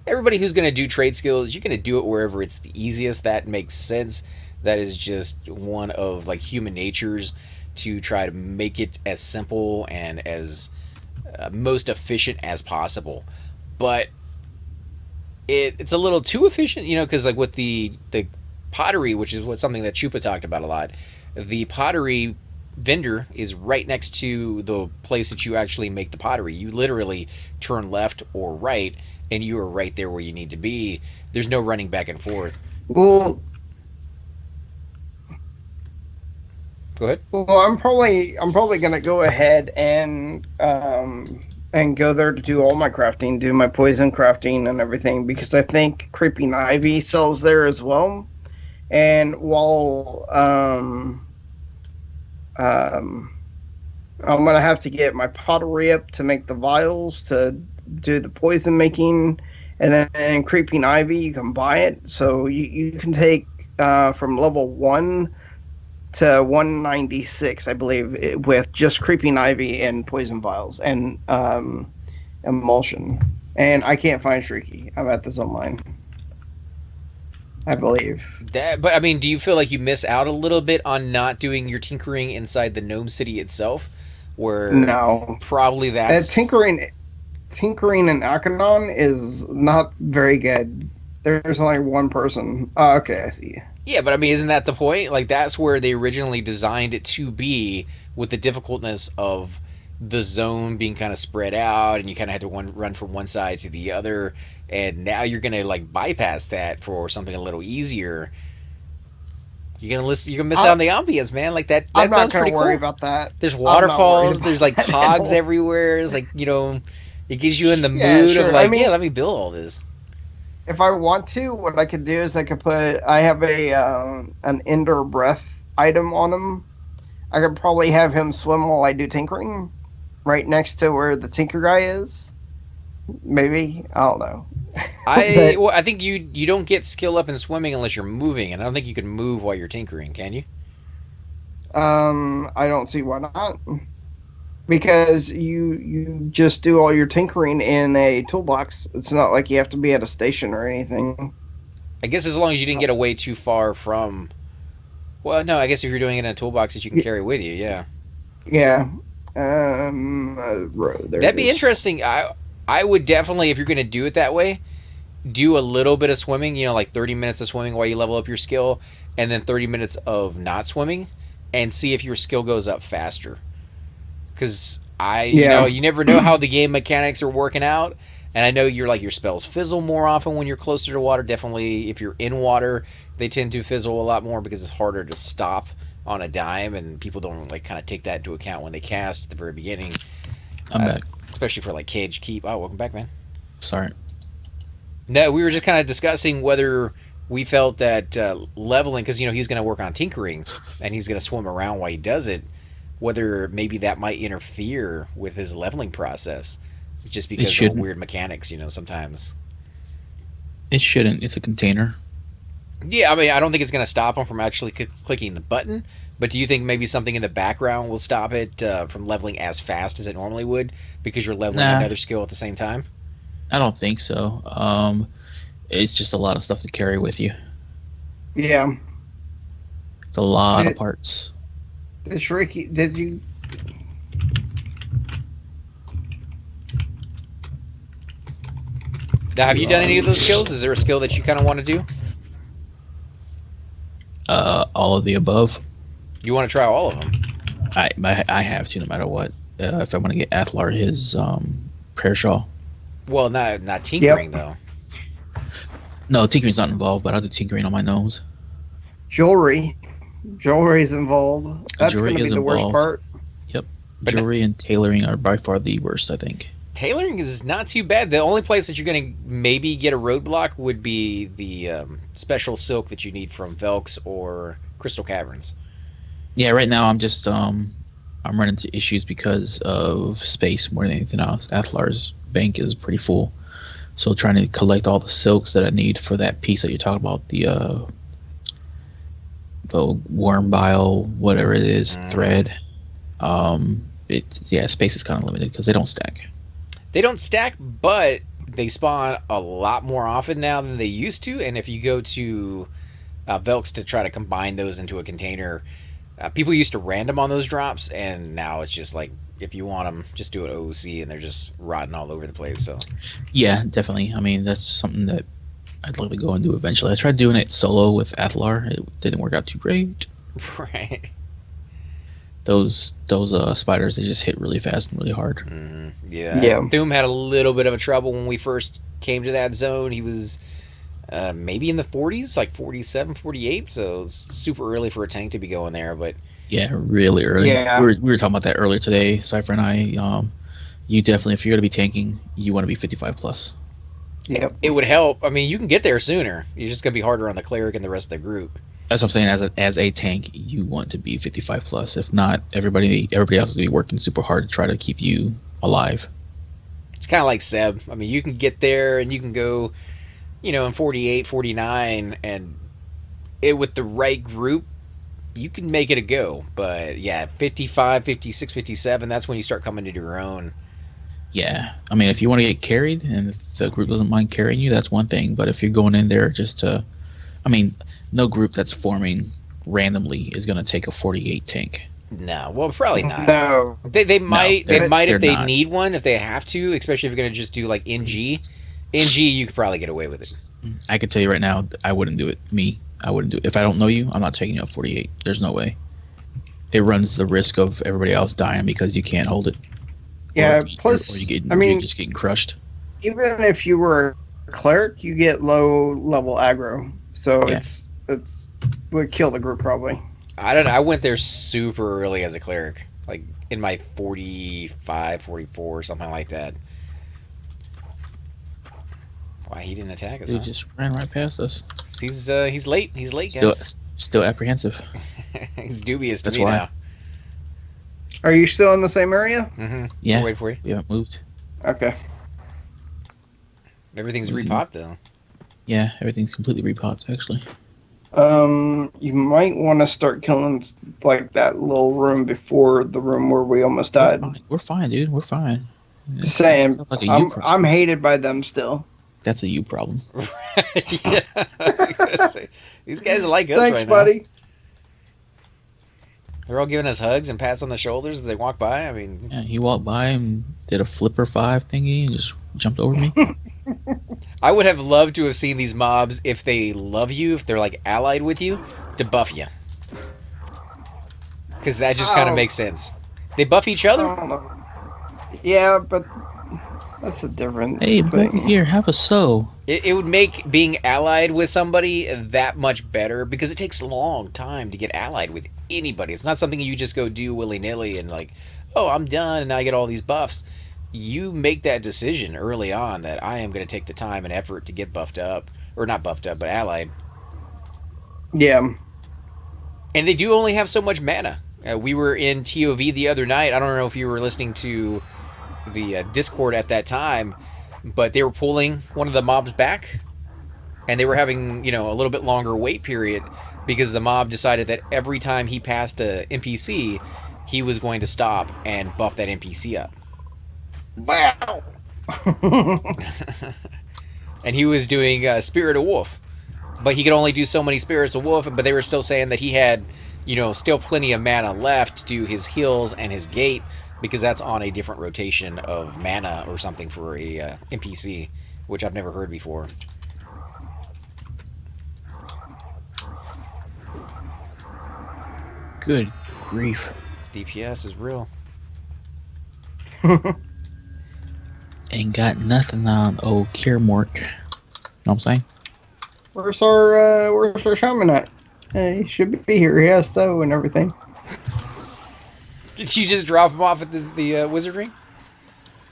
everybody who's going to do trade skills, you're going to do it wherever it's the easiest. That makes sense. That is just one of like human natures to try to make it as simple and as most efficient as possible. But it's a little too efficient, because like with the pottery, which is something that Chupa talked about a lot. The pottery vendor is right next to the place that you actually make the pottery. You literally turn left or right, and you are right there where you need to be. There's no running back and forth. Well, Go ahead. well, I'm probably gonna go ahead and go there to do all my crafting, do my poison crafting and everything, because I think Creeping Ivy sells there as well. And while I'm gonna have to get my pottery up to make the vials to do the poison making, and then Creeping Ivy you can buy it, so you can take from level 1 to 196, I believe, with just Creeping Ivy and poison vials and emulsion. And I can't find Shrieky. I'm at this online, I believe. But I mean, do you feel like you miss out a little bit on not doing your tinkering inside the gnome city itself, where No, probably that's tinkering in Akanon is not very good. There's only one person. Oh, okay, I see. Yeah, but I mean, isn't that the point? Like, that's where they originally designed it to be, with the difficultness of the zone being kind of spread out, and you kind of had to run from one side to the other, and now you're gonna like bypass that for something a little easier. You're gonna miss out on the ambience, man. Like that. I'm That not sounds gonna pretty worry cool. about that. There's I'm not worried waterfalls. about There's like that at cogs all. everywhere. It's like it gives you in the Yeah, mood of sure. like, yeah, let me build all this. If I want to, what I could do is I have a an indoor breath item on him. I could probably have him swim while I do tinkering, right next to where the tinker guy is. Maybe, I don't know. I think you don't get skill up in swimming unless you're moving, and I don't think you can move while you're tinkering. Can you? I don't see why not. Because you just do all your tinkering in a toolbox. It's not like you have to be at a station or anything. I guess as long as you didn't get away too far from. Well, no, I guess if you're doing it in a toolbox that you can carry with you, yeah. Yeah. There That'd it be is. interesting. I would definitely, if you're gonna do it that way, do a little bit of swimming. Like 30 minutes of swimming while you level up your skill, and then 30 minutes of not swimming, and see if your skill goes up faster. Because Yeah. you never know how the game mechanics are working out. And I know your spells fizzle more often when you're closer to water. Definitely, if you're in water, they tend to fizzle a lot more because it's harder to stop on a dime, and people don't kind of take that into account when they cast at the very beginning. I'm back. Especially for Cage Keep. Oh, welcome back, man. Sorry. No, we were just kind of discussing whether we felt that leveling, because he's going to work on tinkering, and he's going to swim around while he does it. Whether maybe that might interfere with his leveling process, just because of weird mechanics, sometimes. It shouldn't. It's a container. Yeah, I mean, I don't think it's going to stop him from actually clicking the button, but do you think maybe something in the background will stop it from leveling as fast as it normally would, because you're leveling another skill at the same time? I don't think so. It's just a lot of stuff to carry with you. Yeah. It's a lot of parts. Ricky, did you? Now, have you done any of those skills? Is there a skill that you kind of want to do? All of the above. You want to try all of them? I have to, no matter what. If I want to get Athlar his prayer shawl. Well, not tinkering though. No, tinkering's not involved, but I'll do tinkering on my gnomes. Jewelry's involved. That's going to be the worst part. Yep. Jewelry and tailoring are by far the worst, I think. Tailoring is not too bad. The only place that you're going to maybe get a roadblock would be the special silk that you need from Velks or Crystal Caverns. Yeah, right now I'm just I'm running into issues because of space more than anything else. Athlar's bank is pretty full, so trying to collect all the silks that I need for that piece that you're talking about, the worm bile, whatever it is, thread. Space is kind of limited because they don't stack. They don't stack, but they spawn a lot more often now than they used to. And if you go to Velks to try to combine those into a container, people used to random on those drops, and now it's just like, if you want them, just do it OOC, and they're just rotting all over the place. So yeah, definitely. I mean, that's something that I'd love to go and do eventually. I tried doing it solo with Athlar. It didn't work out too great. Right. Those spiders, they just hit really fast and really hard. Mm-hmm. Yeah. Doom had a little bit of a trouble when we first came to that zone. He was maybe in the 40s, like 47, 48, so it's super early for a tank to be going there. But yeah, really early. Yeah. We were talking about that earlier today, Cypher and I. You definitely, if you're going to be tanking, you want to be 55 plus. Yep. It would help. I mean, you can get there sooner. It's just going to be harder on the cleric and the rest of the group. That's what I'm saying. As a tank, you want to be 55 plus. If not, everybody else will be working super hard to try to keep you alive. It's kind of like Seb. I mean, you can get there and you can go, in 48, 49, and with the right group, you can make it a go. But yeah, 55, 56, 57, that's when you start coming into your own. Yeah, I mean, if you want to get carried and if the group doesn't mind carrying you, that's one thing. But if you're going in there just to, no group that's forming randomly is going to take a 48 tank. No, well, probably not. No. They might if they not. need one, if they have to, especially if you're going to just do like NG. NG, you could probably get away with it. I could tell you right now, I wouldn't do it. I wouldn't do it. If I don't know you, I'm not taking you up 48. There's no way. It runs the risk of everybody else dying because you can't hold it. Yeah, you're just getting crushed. Even if you were a cleric, you get low level aggro. So Yeah. it's would kill the group probably. I don't know. I went there super early as a cleric, like in my 45, 44, something like that. Why he didn't attack us? He Huh? just ran right past us. He's late. He's late, Still, guys. still apprehensive. He's dubious to That's me why. now. Are you still in the same area? Mm-hmm. Yeah. I'll wait for you. We haven't moved. Okay. Everything's Mhm. repopped though. Yeah, everything's completely repopped actually. You might want to start killing like that little room before the room where we almost died. We're fine, dude. We're fine. Just saying, Sounds like a you I'm problem. hated by them still. That's a you problem. Yeah, I was gonna say, these guys are like us Thanks, right buddy. now. They're all giving us hugs and pats on the shoulders as they walk by. I mean, Yeah, he walked by and did a flipper 5 thingy and just jumped over me. I would have loved to have seen these mobs if they love you, if they're like allied with you, to buff you. Because that just kind of Oh. makes sense. They buff each I other? don't know. Yeah, but that's a different Hey, boy, thing. here, have a sew. It would make being allied with somebody that much better because it takes a long time to get allied with anybody. It's not something you just go do willy-nilly and like, oh, I'm done and now I get all these buffs. You make that decision early on that I am going to take the time and effort to get buffed up. Or not buffed up, but allied. Yeah. And they do only have so much mana. We were in TOV the other night. I don't know if you were listening to the Discord at that time, but they were pulling one of the mobs back, and they were having, you know, a little bit longer wait period because the mob decided that every time he passed a NPC, he was going to stop and buff that NPC up. Wow. And he was doing Spirit of Wolf, but he could only do so many Spirits of Wolf, but they were still saying that he had, you know, still plenty of mana left to do his heals and his gate, because that's on a different rotation of mana or something for a NPC, which I've never heard before. Good grief. DPS is real. Ain't got nothing on old Kirmork. Know what I'm saying? where's our shaman at? He should be here. He has though and everything. Did you just drop him off at the wizard ring?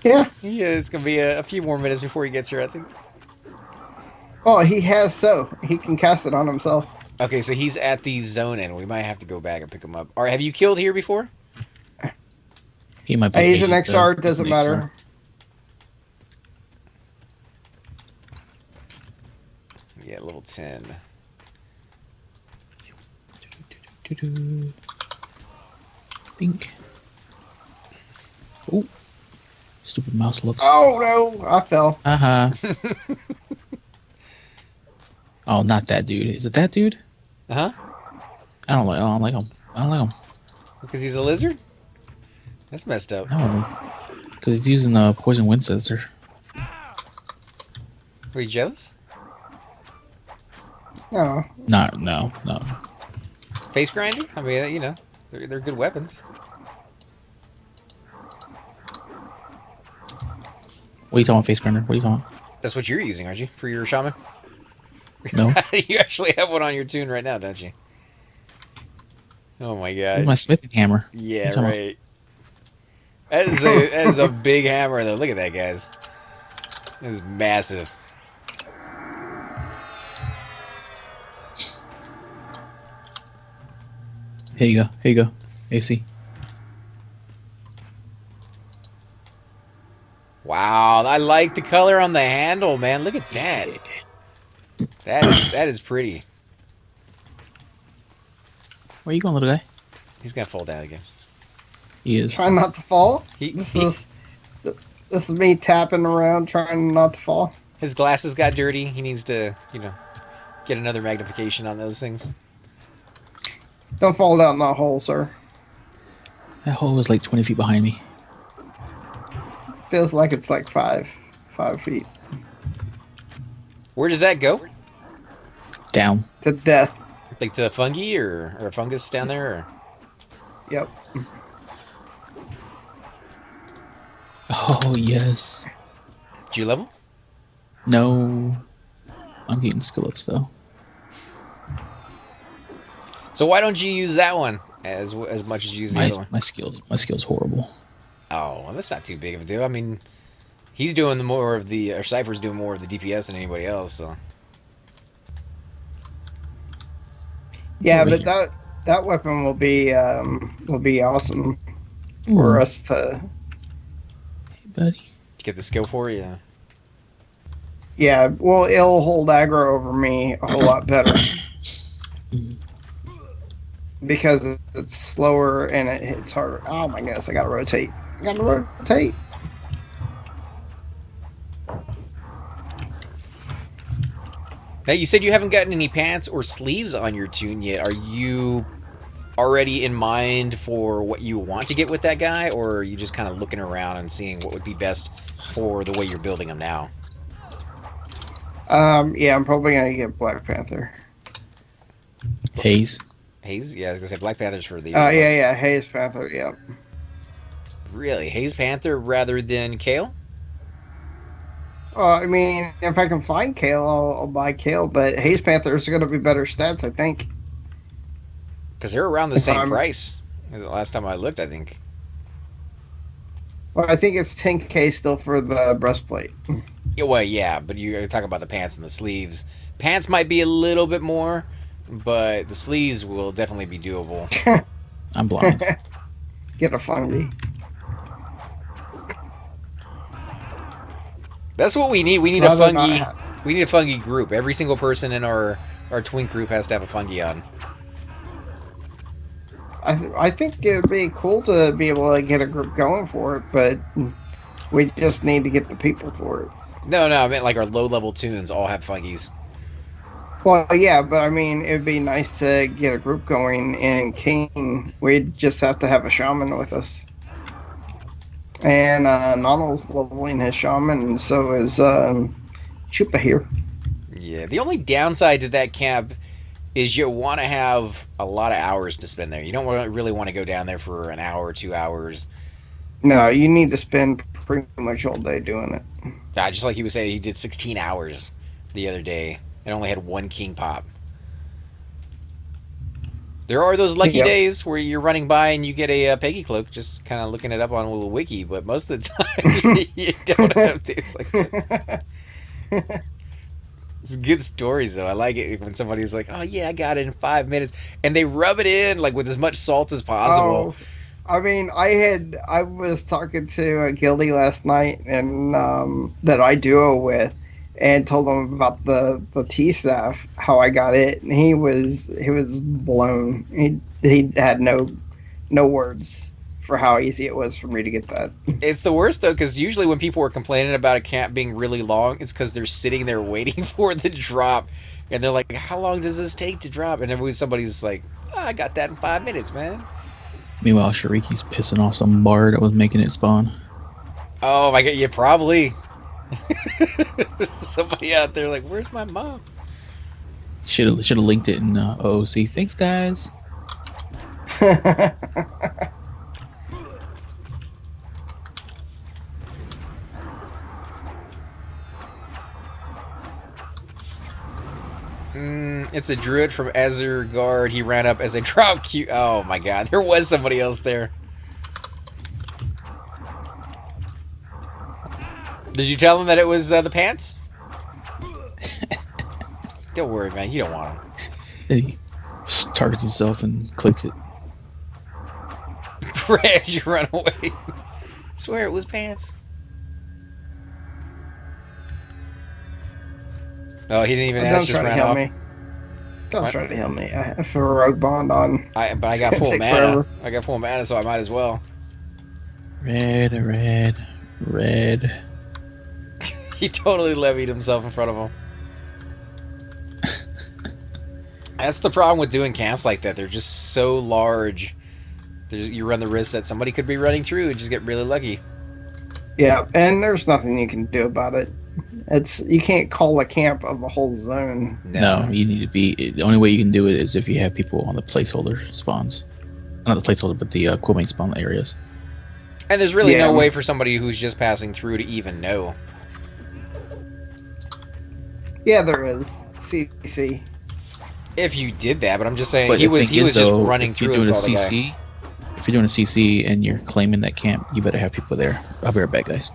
Yeah. Yeah, it's gonna be a few more minutes before he gets here, I think. Oh, he has so he can cast it on himself. Okay, so he's at the zone end. We might have to go back and pick him up. Or have you killed here before? He might be. He's an aged, XR. though. Doesn't He's an XR. matter. Yeah, level 10. Doo-doo. Bink. Oh. Stupid mouse looks. Oh no! I fell. Uh-huh. Oh, not that dude. Is it that dude? Uh-huh. I don't like him. I don't like him. Because he's a lizard? That's messed up. No. Because he's using the poison wind sensor. Were you jealous? No. No. Face grinder? I mean, you know, they're good weapons. What are you talking about, face burner? What are you talking That's what you're using, aren't you? For your shaman? No. You actually have one on your tune right now, don't you? Oh my This is god. my smithing hammer. Yeah, Come on. right. That is a big hammer, though. Look at that, guys. That is massive. Here you go. AC. Wow, I like the color on the handle, man. Look at that. That is pretty. Where you going, little guy? He's gonna fall down again. He is. Trying not to fall. He, This he- is me tapping around trying not to fall. his glasses got dirty. He needs to, you know, get another magnification on those things. Don't fall down that hole, sir. That hole was like 20 feet behind me. Feels like it's like 5 feet Where does that go? Down. to death. Like to a fungi or a fungus down there? Or? Yep. Oh, yes. Did you level? No. I'm getting skill ups, though. So why don't you use that one as much as you use the other one? My skills horrible. Oh, well, that's not too big of a deal. I mean, he's doing or Cypher's doing more of the DPS than anybody else. So Yeah, Over but here. that weapon will be awesome Ooh, for us to. hey, buddy. get the skill for it, yeah. Yeah, well, it'll hold aggro over me a whole lot better because it's slower and it hits harder. Oh my goodness, I gotta rotate. I gotta rotate. Now, you said you haven't gotten any pants or sleeves on your tune yet. Are you already in mind for what you want to get with that guy, or are you just kind of looking around and seeing what would be best for the way you're building him now? Yeah, I'm probably gonna get Black Panther. Haze. Haze? Yeah, I was going to say Black Panther's for the Yeah, other one. yeah, Haze Panther. Yeah. Really? Haze Panther rather than Kale? I mean, if I can find Kale, I'll buy Kale. But Haze Panther is gonna be better stats, I think. Because they're around the If same I'm- price as the last time I looked, I think. Well, I think it's 10K still for the breastplate. Yeah, well, yeah, but you're talking about the pants and the sleeves. Pants might be a little bit more, but the sleeves will definitely be doable. I'm blind. Get a fungi. That's what we need. We need a Rather fungi. not We need a fungi group. Every single person in our twink group has to have a fungi on. I think it would be cool to be able to get a group going for it, but we just need to get the people for it. No, I meant like our low-level tunes all have fungis. Well, yeah, but I mean, it'd be nice to get a group going in King. We'd just have to have a shaman with us. And Nonal's leveling his shaman, and so is Chupa here. Yeah, the only downside to that camp is you want to have a lot of hours to spend there. You don't really want to go down there for an hour or 2 hours. No, you need to spend pretty much all day doing it. Just like he was saying, he did 16 hours the other day and only had one king pop. There are those lucky Yep. days where you're running by and you get a Peggy cloak, just kind of looking it up on a little wiki, but most of the time you don't have days like that. It's good stories though. I like it when somebody's like, "Oh yeah, I got it in 5 minutes," and they rub it in like with as much salt as possible. Oh, I mean, I was talking to a guildie last night, and that I duo with, and told him about the T staff, how I got it, and he was blown. He had no words for how easy it was for me to get that. It's the worst though, because usually when people are complaining about a camp being really long, it's because they're sitting there waiting for the drop, and they're like, "How long does this take to drop?" And then somebody's like, "Oh, I got that in 5 minutes, man." Meanwhile, Shariki's pissing off some bard that was making it spawn. Oh my god, yeah, probably. Somebody out there like, "Where's my mom?" Should have linked it in OOC. Thanks, guys. It's a druid from Azurgard. He ran up as a drop queue. Oh my god, there was somebody else there. Did you tell him that it was the pants? Don't worry, man. You don't want him. He targets himself and clicks it. Right as you run away. Swear it was pants. Oh, he didn't even Don't ask. Just try to ran heal off. me. Don't What? try to heal me. I have a rogue bond on. But I got It's full gonna take mana. forever. I got full mana, so I might as well. Red. He totally levied himself in front of him. That's the problem with doing camps like that. They're just so large. You run the risk that somebody could be running through and just get really lucky. Yeah, and there's nothing you can do about it. You can't call a camp of a whole zone. No, you need to be. The only way you can do it is if you have people on the placeholder spawns, not the placeholder, but the quillmate spawn areas. And there's really no Yeah. way for somebody who's just passing through to even know. Yeah, there is. CC. If you did that, but I'm just saying But he the was thing is, just though, running if you're through and doing a saw the guy. CC, if you're doing a CC and you're claiming that camp, you better have people there. I'll be right back, guys.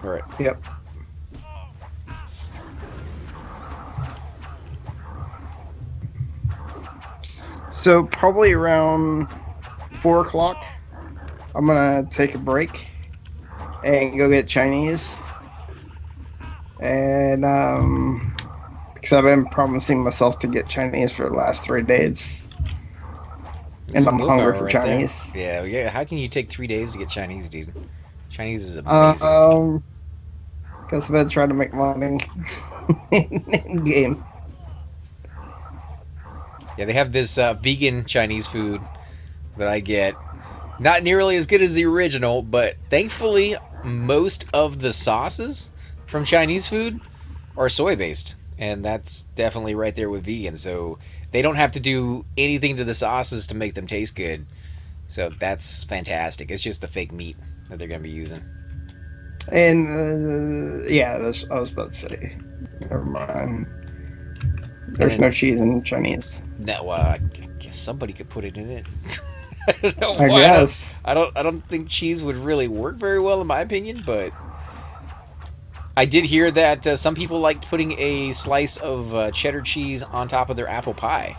All right. Yep. So probably around 4 o'clock, I'm gonna take a break and go get Chinese. And because I've been promising myself to get Chinese for the last 3 days, That's and some I'm hungry willpower for right Chinese. there. Yeah. How can you take 3 days to get Chinese, dude? Chinese is amazing. Because I've been trying to make money in game. Yeah, they have this vegan Chinese food that I get. Not nearly as good as the original, but thankfully, most of the sauces from Chinese food are soy based. And that's definitely right there with vegan. So they don't have to do anything to the sauces to make them taste good. So that's fantastic. It's just the fake meat that they're going to be using. And yeah, that's I was about to say. Never mind. There's then- no cheese in Chinese. No, I guess somebody could put it in it. I don't know I why. guess. I don't think cheese would really work very well in my opinion, but I did hear that some people like putting a slice of cheddar cheese on top of their apple pie,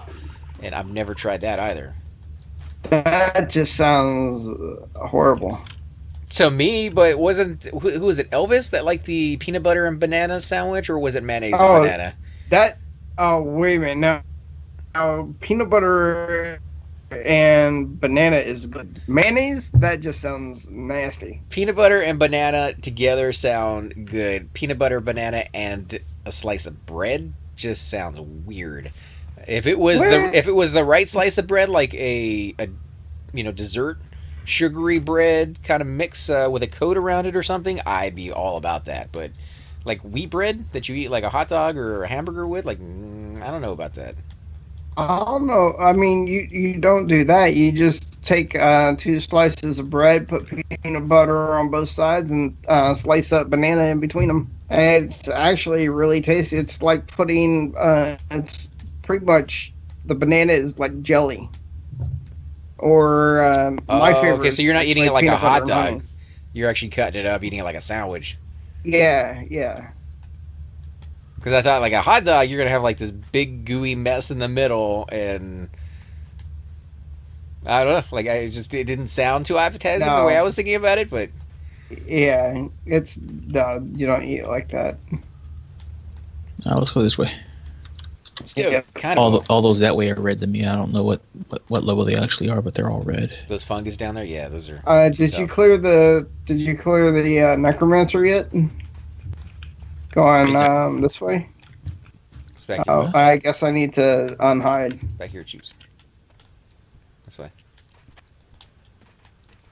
and I've never tried that either. That just sounds horrible. To me, but who was it? Elvis that liked the peanut butter and banana sandwich, or was it mayonnaise and Oh, banana? Oh, wait a minute. Now, peanut butter and banana is good. Mayonnaise, that just sounds nasty. Peanut butter and banana together sound good. Peanut butter, banana, and a slice of bread just sounds weird. If it was the right slice of bread, like a dessert, sugary bread kind of mix with a coat around it or something, I'd be all about that. But like wheat bread that you eat like a hot dog or a hamburger with, like I don't know about that. I don't know. I mean, you don't do that. You just take 2 slices of bread, put peanut butter on both sides, and slice up banana in between them. And it's actually really tasty. It's like putting, it's pretty much, the banana is like jelly. Or my favorite. Okay, so you're not is eating it like a peanut butter hot and dog. honey. You're actually cutting it up, eating it like a sandwich. Yeah. Because I thought like a hot dog, you're gonna have like this big gooey mess in the middle, and I don't know. Like it didn't sound too appetizing the way I was thinking about it, but Yeah, it's no, you don't eat it like that. Let's go this way. still Yeah. kind of All those that way are red to me. I don't know what level they actually are, but they're all red. those fungus down there. Yeah, those are. Did you clear the necromancer yet? Going this way. It's back here. Oh, I guess I need to unhide. Back here, choose. This way.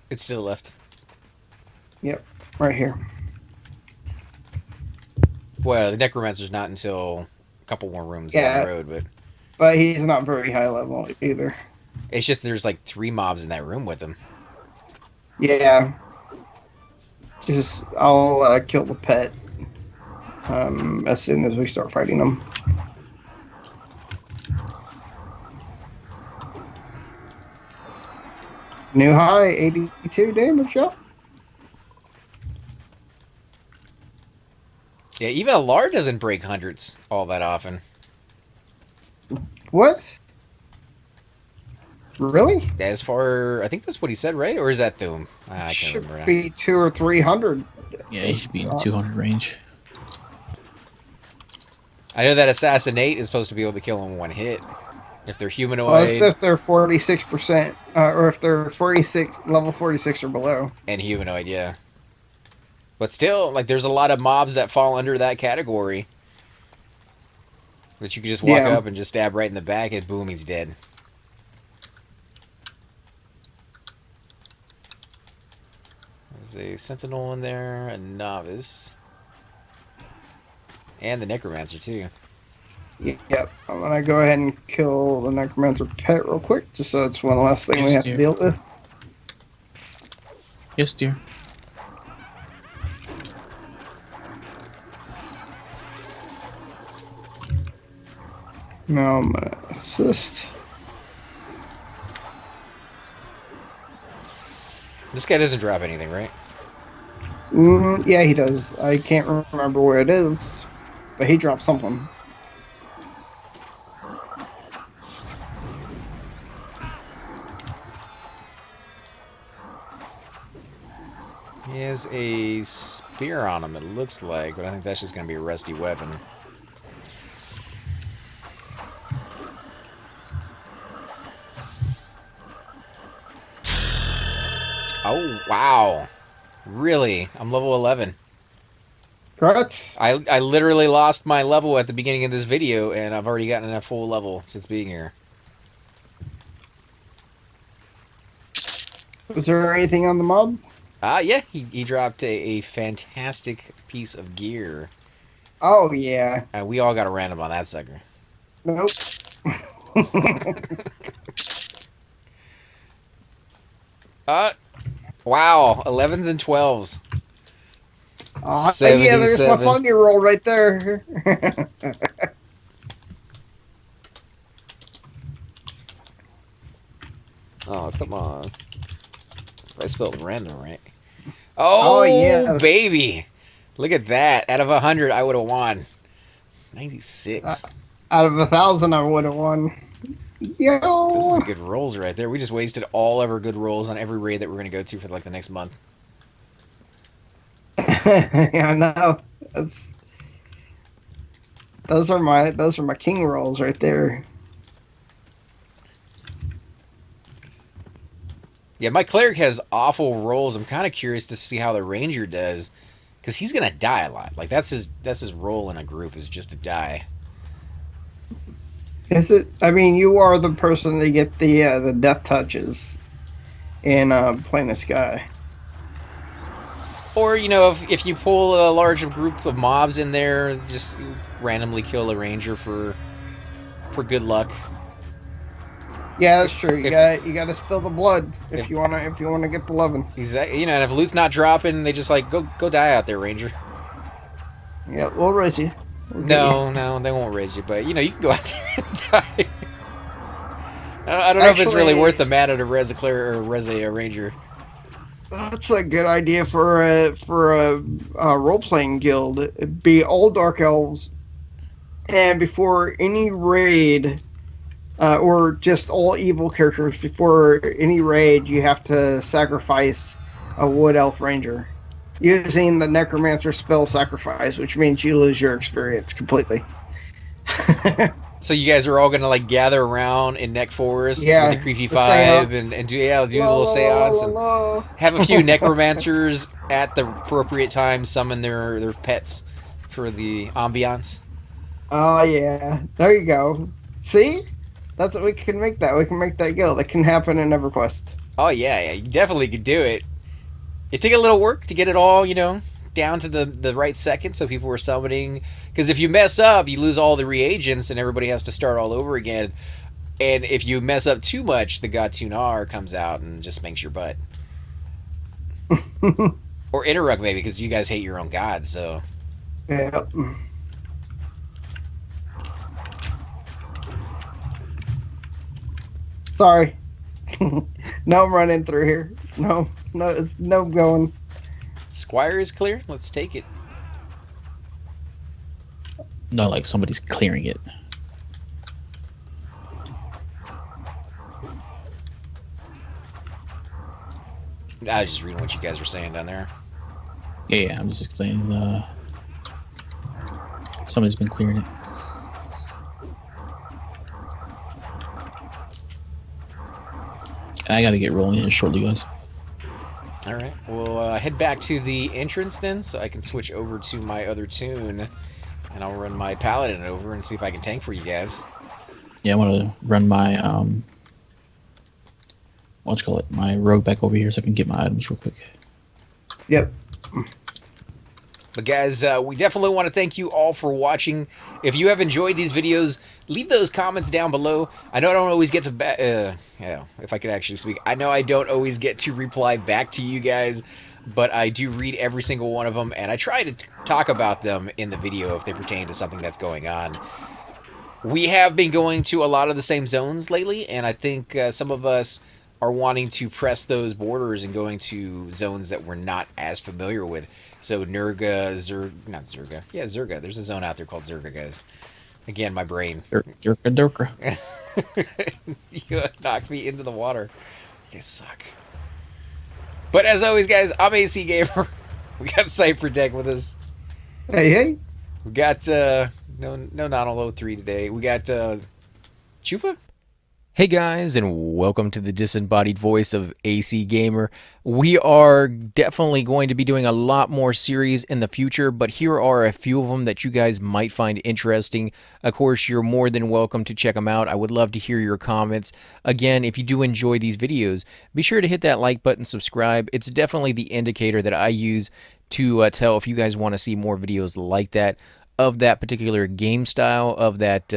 It's still left. Yep, right here. Well, the necromancer's not until a couple more rooms down the road, but But he's not very high level either. it's just there's like 3 mobs in that room with him. Yeah. I'll kill the pet as soon as we start fighting them. New high, 82 damage up. Yeah, even a Lar doesn't break hundreds all that often. What? Really? As far, I think that's what he said, right? Or is that Thum? I can't Should remember now. be 200 or 300. Yeah, he should be in 200 range. I know that Assassinate is supposed to be able to kill him in one hit. If they're humanoid. Well, that's if they're 46%, or if they're level 46 or below. And humanoid, yeah. But still, like, there's a lot of mobs that fall under that category. That you could just walk up and just stab right in the back and boom, he's dead. There's a sentinel in there, a novice. And the necromancer, too. Yep, I'm gonna go ahead and kill the necromancer pet real quick, just so it's one less thing we have to deal with. Yes, dear. Now I'm gonna Assist. This guy doesn't drop anything, right? Yeah, he does. I can't remember where it is, but he dropped something. He has a spear on him, it looks like, but I think that's just going to be a rusty weapon. Oh, wow. Really? I'm level 11. Correct. I literally lost my level at the beginning of this video, and I've already gotten a full level since being here. Was there anything on the mob? Yeah, he dropped a fantastic piece of gear. Oh, yeah. We all got a random on that sucker. Nope. Wow, 11s and 12s. Yeah, there's my 77. funky roll right there. Oh, come on. I spelled random, right? Oh, yeah. baby. Look at that. Out of 100, I would have won. 96. Out of 1,000, I would have won. Yo. This is good rolls right there. We just wasted all of our good rolls on every raid that we're going to go to for like the next month. Yeah, I know. Those are my king rolls right there. Yeah, my cleric has awful rolls. I'm kind of curious to see how the ranger does, because he's gonna die a lot. Like that's his role in a group, is just to die. Is it? I mean, you are the person that get the death touches in Plane of Sky. Or if you pull a large group of mobs in there, just randomly kill a ranger for good luck. Yeah, that's true. You gotta spill the blood if you wanna get the lovin'. Exactly. And if loot's not dropping, they just like go die out there, ranger. Yeah, we'll raise you. No, they won't raise you, but you can go out there and die. I don't know if it's really worth the mana to res a cleric or res a ranger. That's a good idea for a role playing guild. It'd be all dark elves, and before any raid, or just all evil characters, before any raid, you have to sacrifice a wood elf ranger using the necromancer spell sacrifice, which means you lose your experience completely. So you guys are all gonna like gather around in Neck Forest with the creepy vibe and do the little seance and have a few necromancers at the appropriate time summon their pets for the ambiance. Oh yeah, there you go. See, that's what we can make that. We can make that guild. It can happen in EverQuest. Oh yeah, you definitely could do it. It took a little work to get it all, down to the right second, so people were summoning. Because if you mess up, you lose all the reagents, and everybody has to start all over again. And if you mess up too much, the god Tunar comes out and just spanks your butt. Or Interrupt, maybe, because you guys hate your own god, so... Yep. Sorry. No, I'm running through here. No, it's no going. Squire is clear. Let's take it. Not like somebody's clearing it. I was just reading what you guys were saying down there. Yeah, I'm just explaining. Somebody's been clearing it. I gotta get rolling here shortly, guys. All right. We'll head back to the entrance then, so I can switch over to my other tune, and I'll run my paladin over and see if I can tank for you guys. Yeah, I want to run my my rogue back over here so I can get my items real quick. Yep. But guys, we definitely want to thank you all for watching. If you have enjoyed these videos, leave those comments down below. I know I don't always get to if I could actually speak. I know I don't always get to reply back to you guys, but I do read every single one of them, and I try to talk about them in the video if they pertain to something that's going on. we have been going to a lot of the same zones lately, and I think some of us are wanting to press those borders and going to zones that we're not as familiar with. So Nurga, not Zerga. Yeah, Zerga. There's a zone out there called Zerga, guys. Again, my brain. Durka Durka. You knocked me into the water. You guys suck. But as always, guys, I'm AC Gamer. We got Cypher Deck with us. Hey, hey. We got no Nonolo 3 today. We got Chupa. Hey guys, and welcome to the disembodied voice of AC Gamer. We are definitely going to be doing a lot more series in the future, but here are a few of them that you guys might find interesting. Of course, you're more than welcome to check them out. I would love to hear your comments. Again, if you do enjoy these videos, be sure to hit that like button, subscribe. It's definitely the indicator that I use to tell if you guys want to see more videos like that, of that particular game style, of that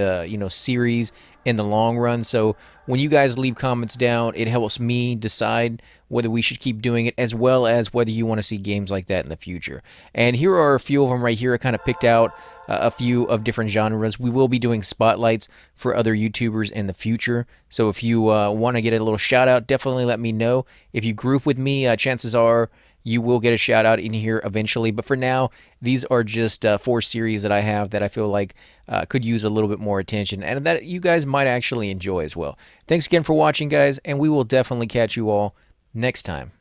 series in the long run. So when you guys leave comments down, it helps me decide whether we should keep doing it, as well as whether you want to see games like that in the future. And here are a few of them right here. I kind of picked out a few of different genres. We will be doing spotlights for other YouTubers in the future. So if you want to get a little shout out, definitely let me know. If you group with me, chances are you will get a shout out in here eventually. But for now, these are just 4 series that I have that I feel like could use a little bit more attention, and that you guys might actually enjoy as well. Thanks again for watching, guys, and we will definitely catch you all next time.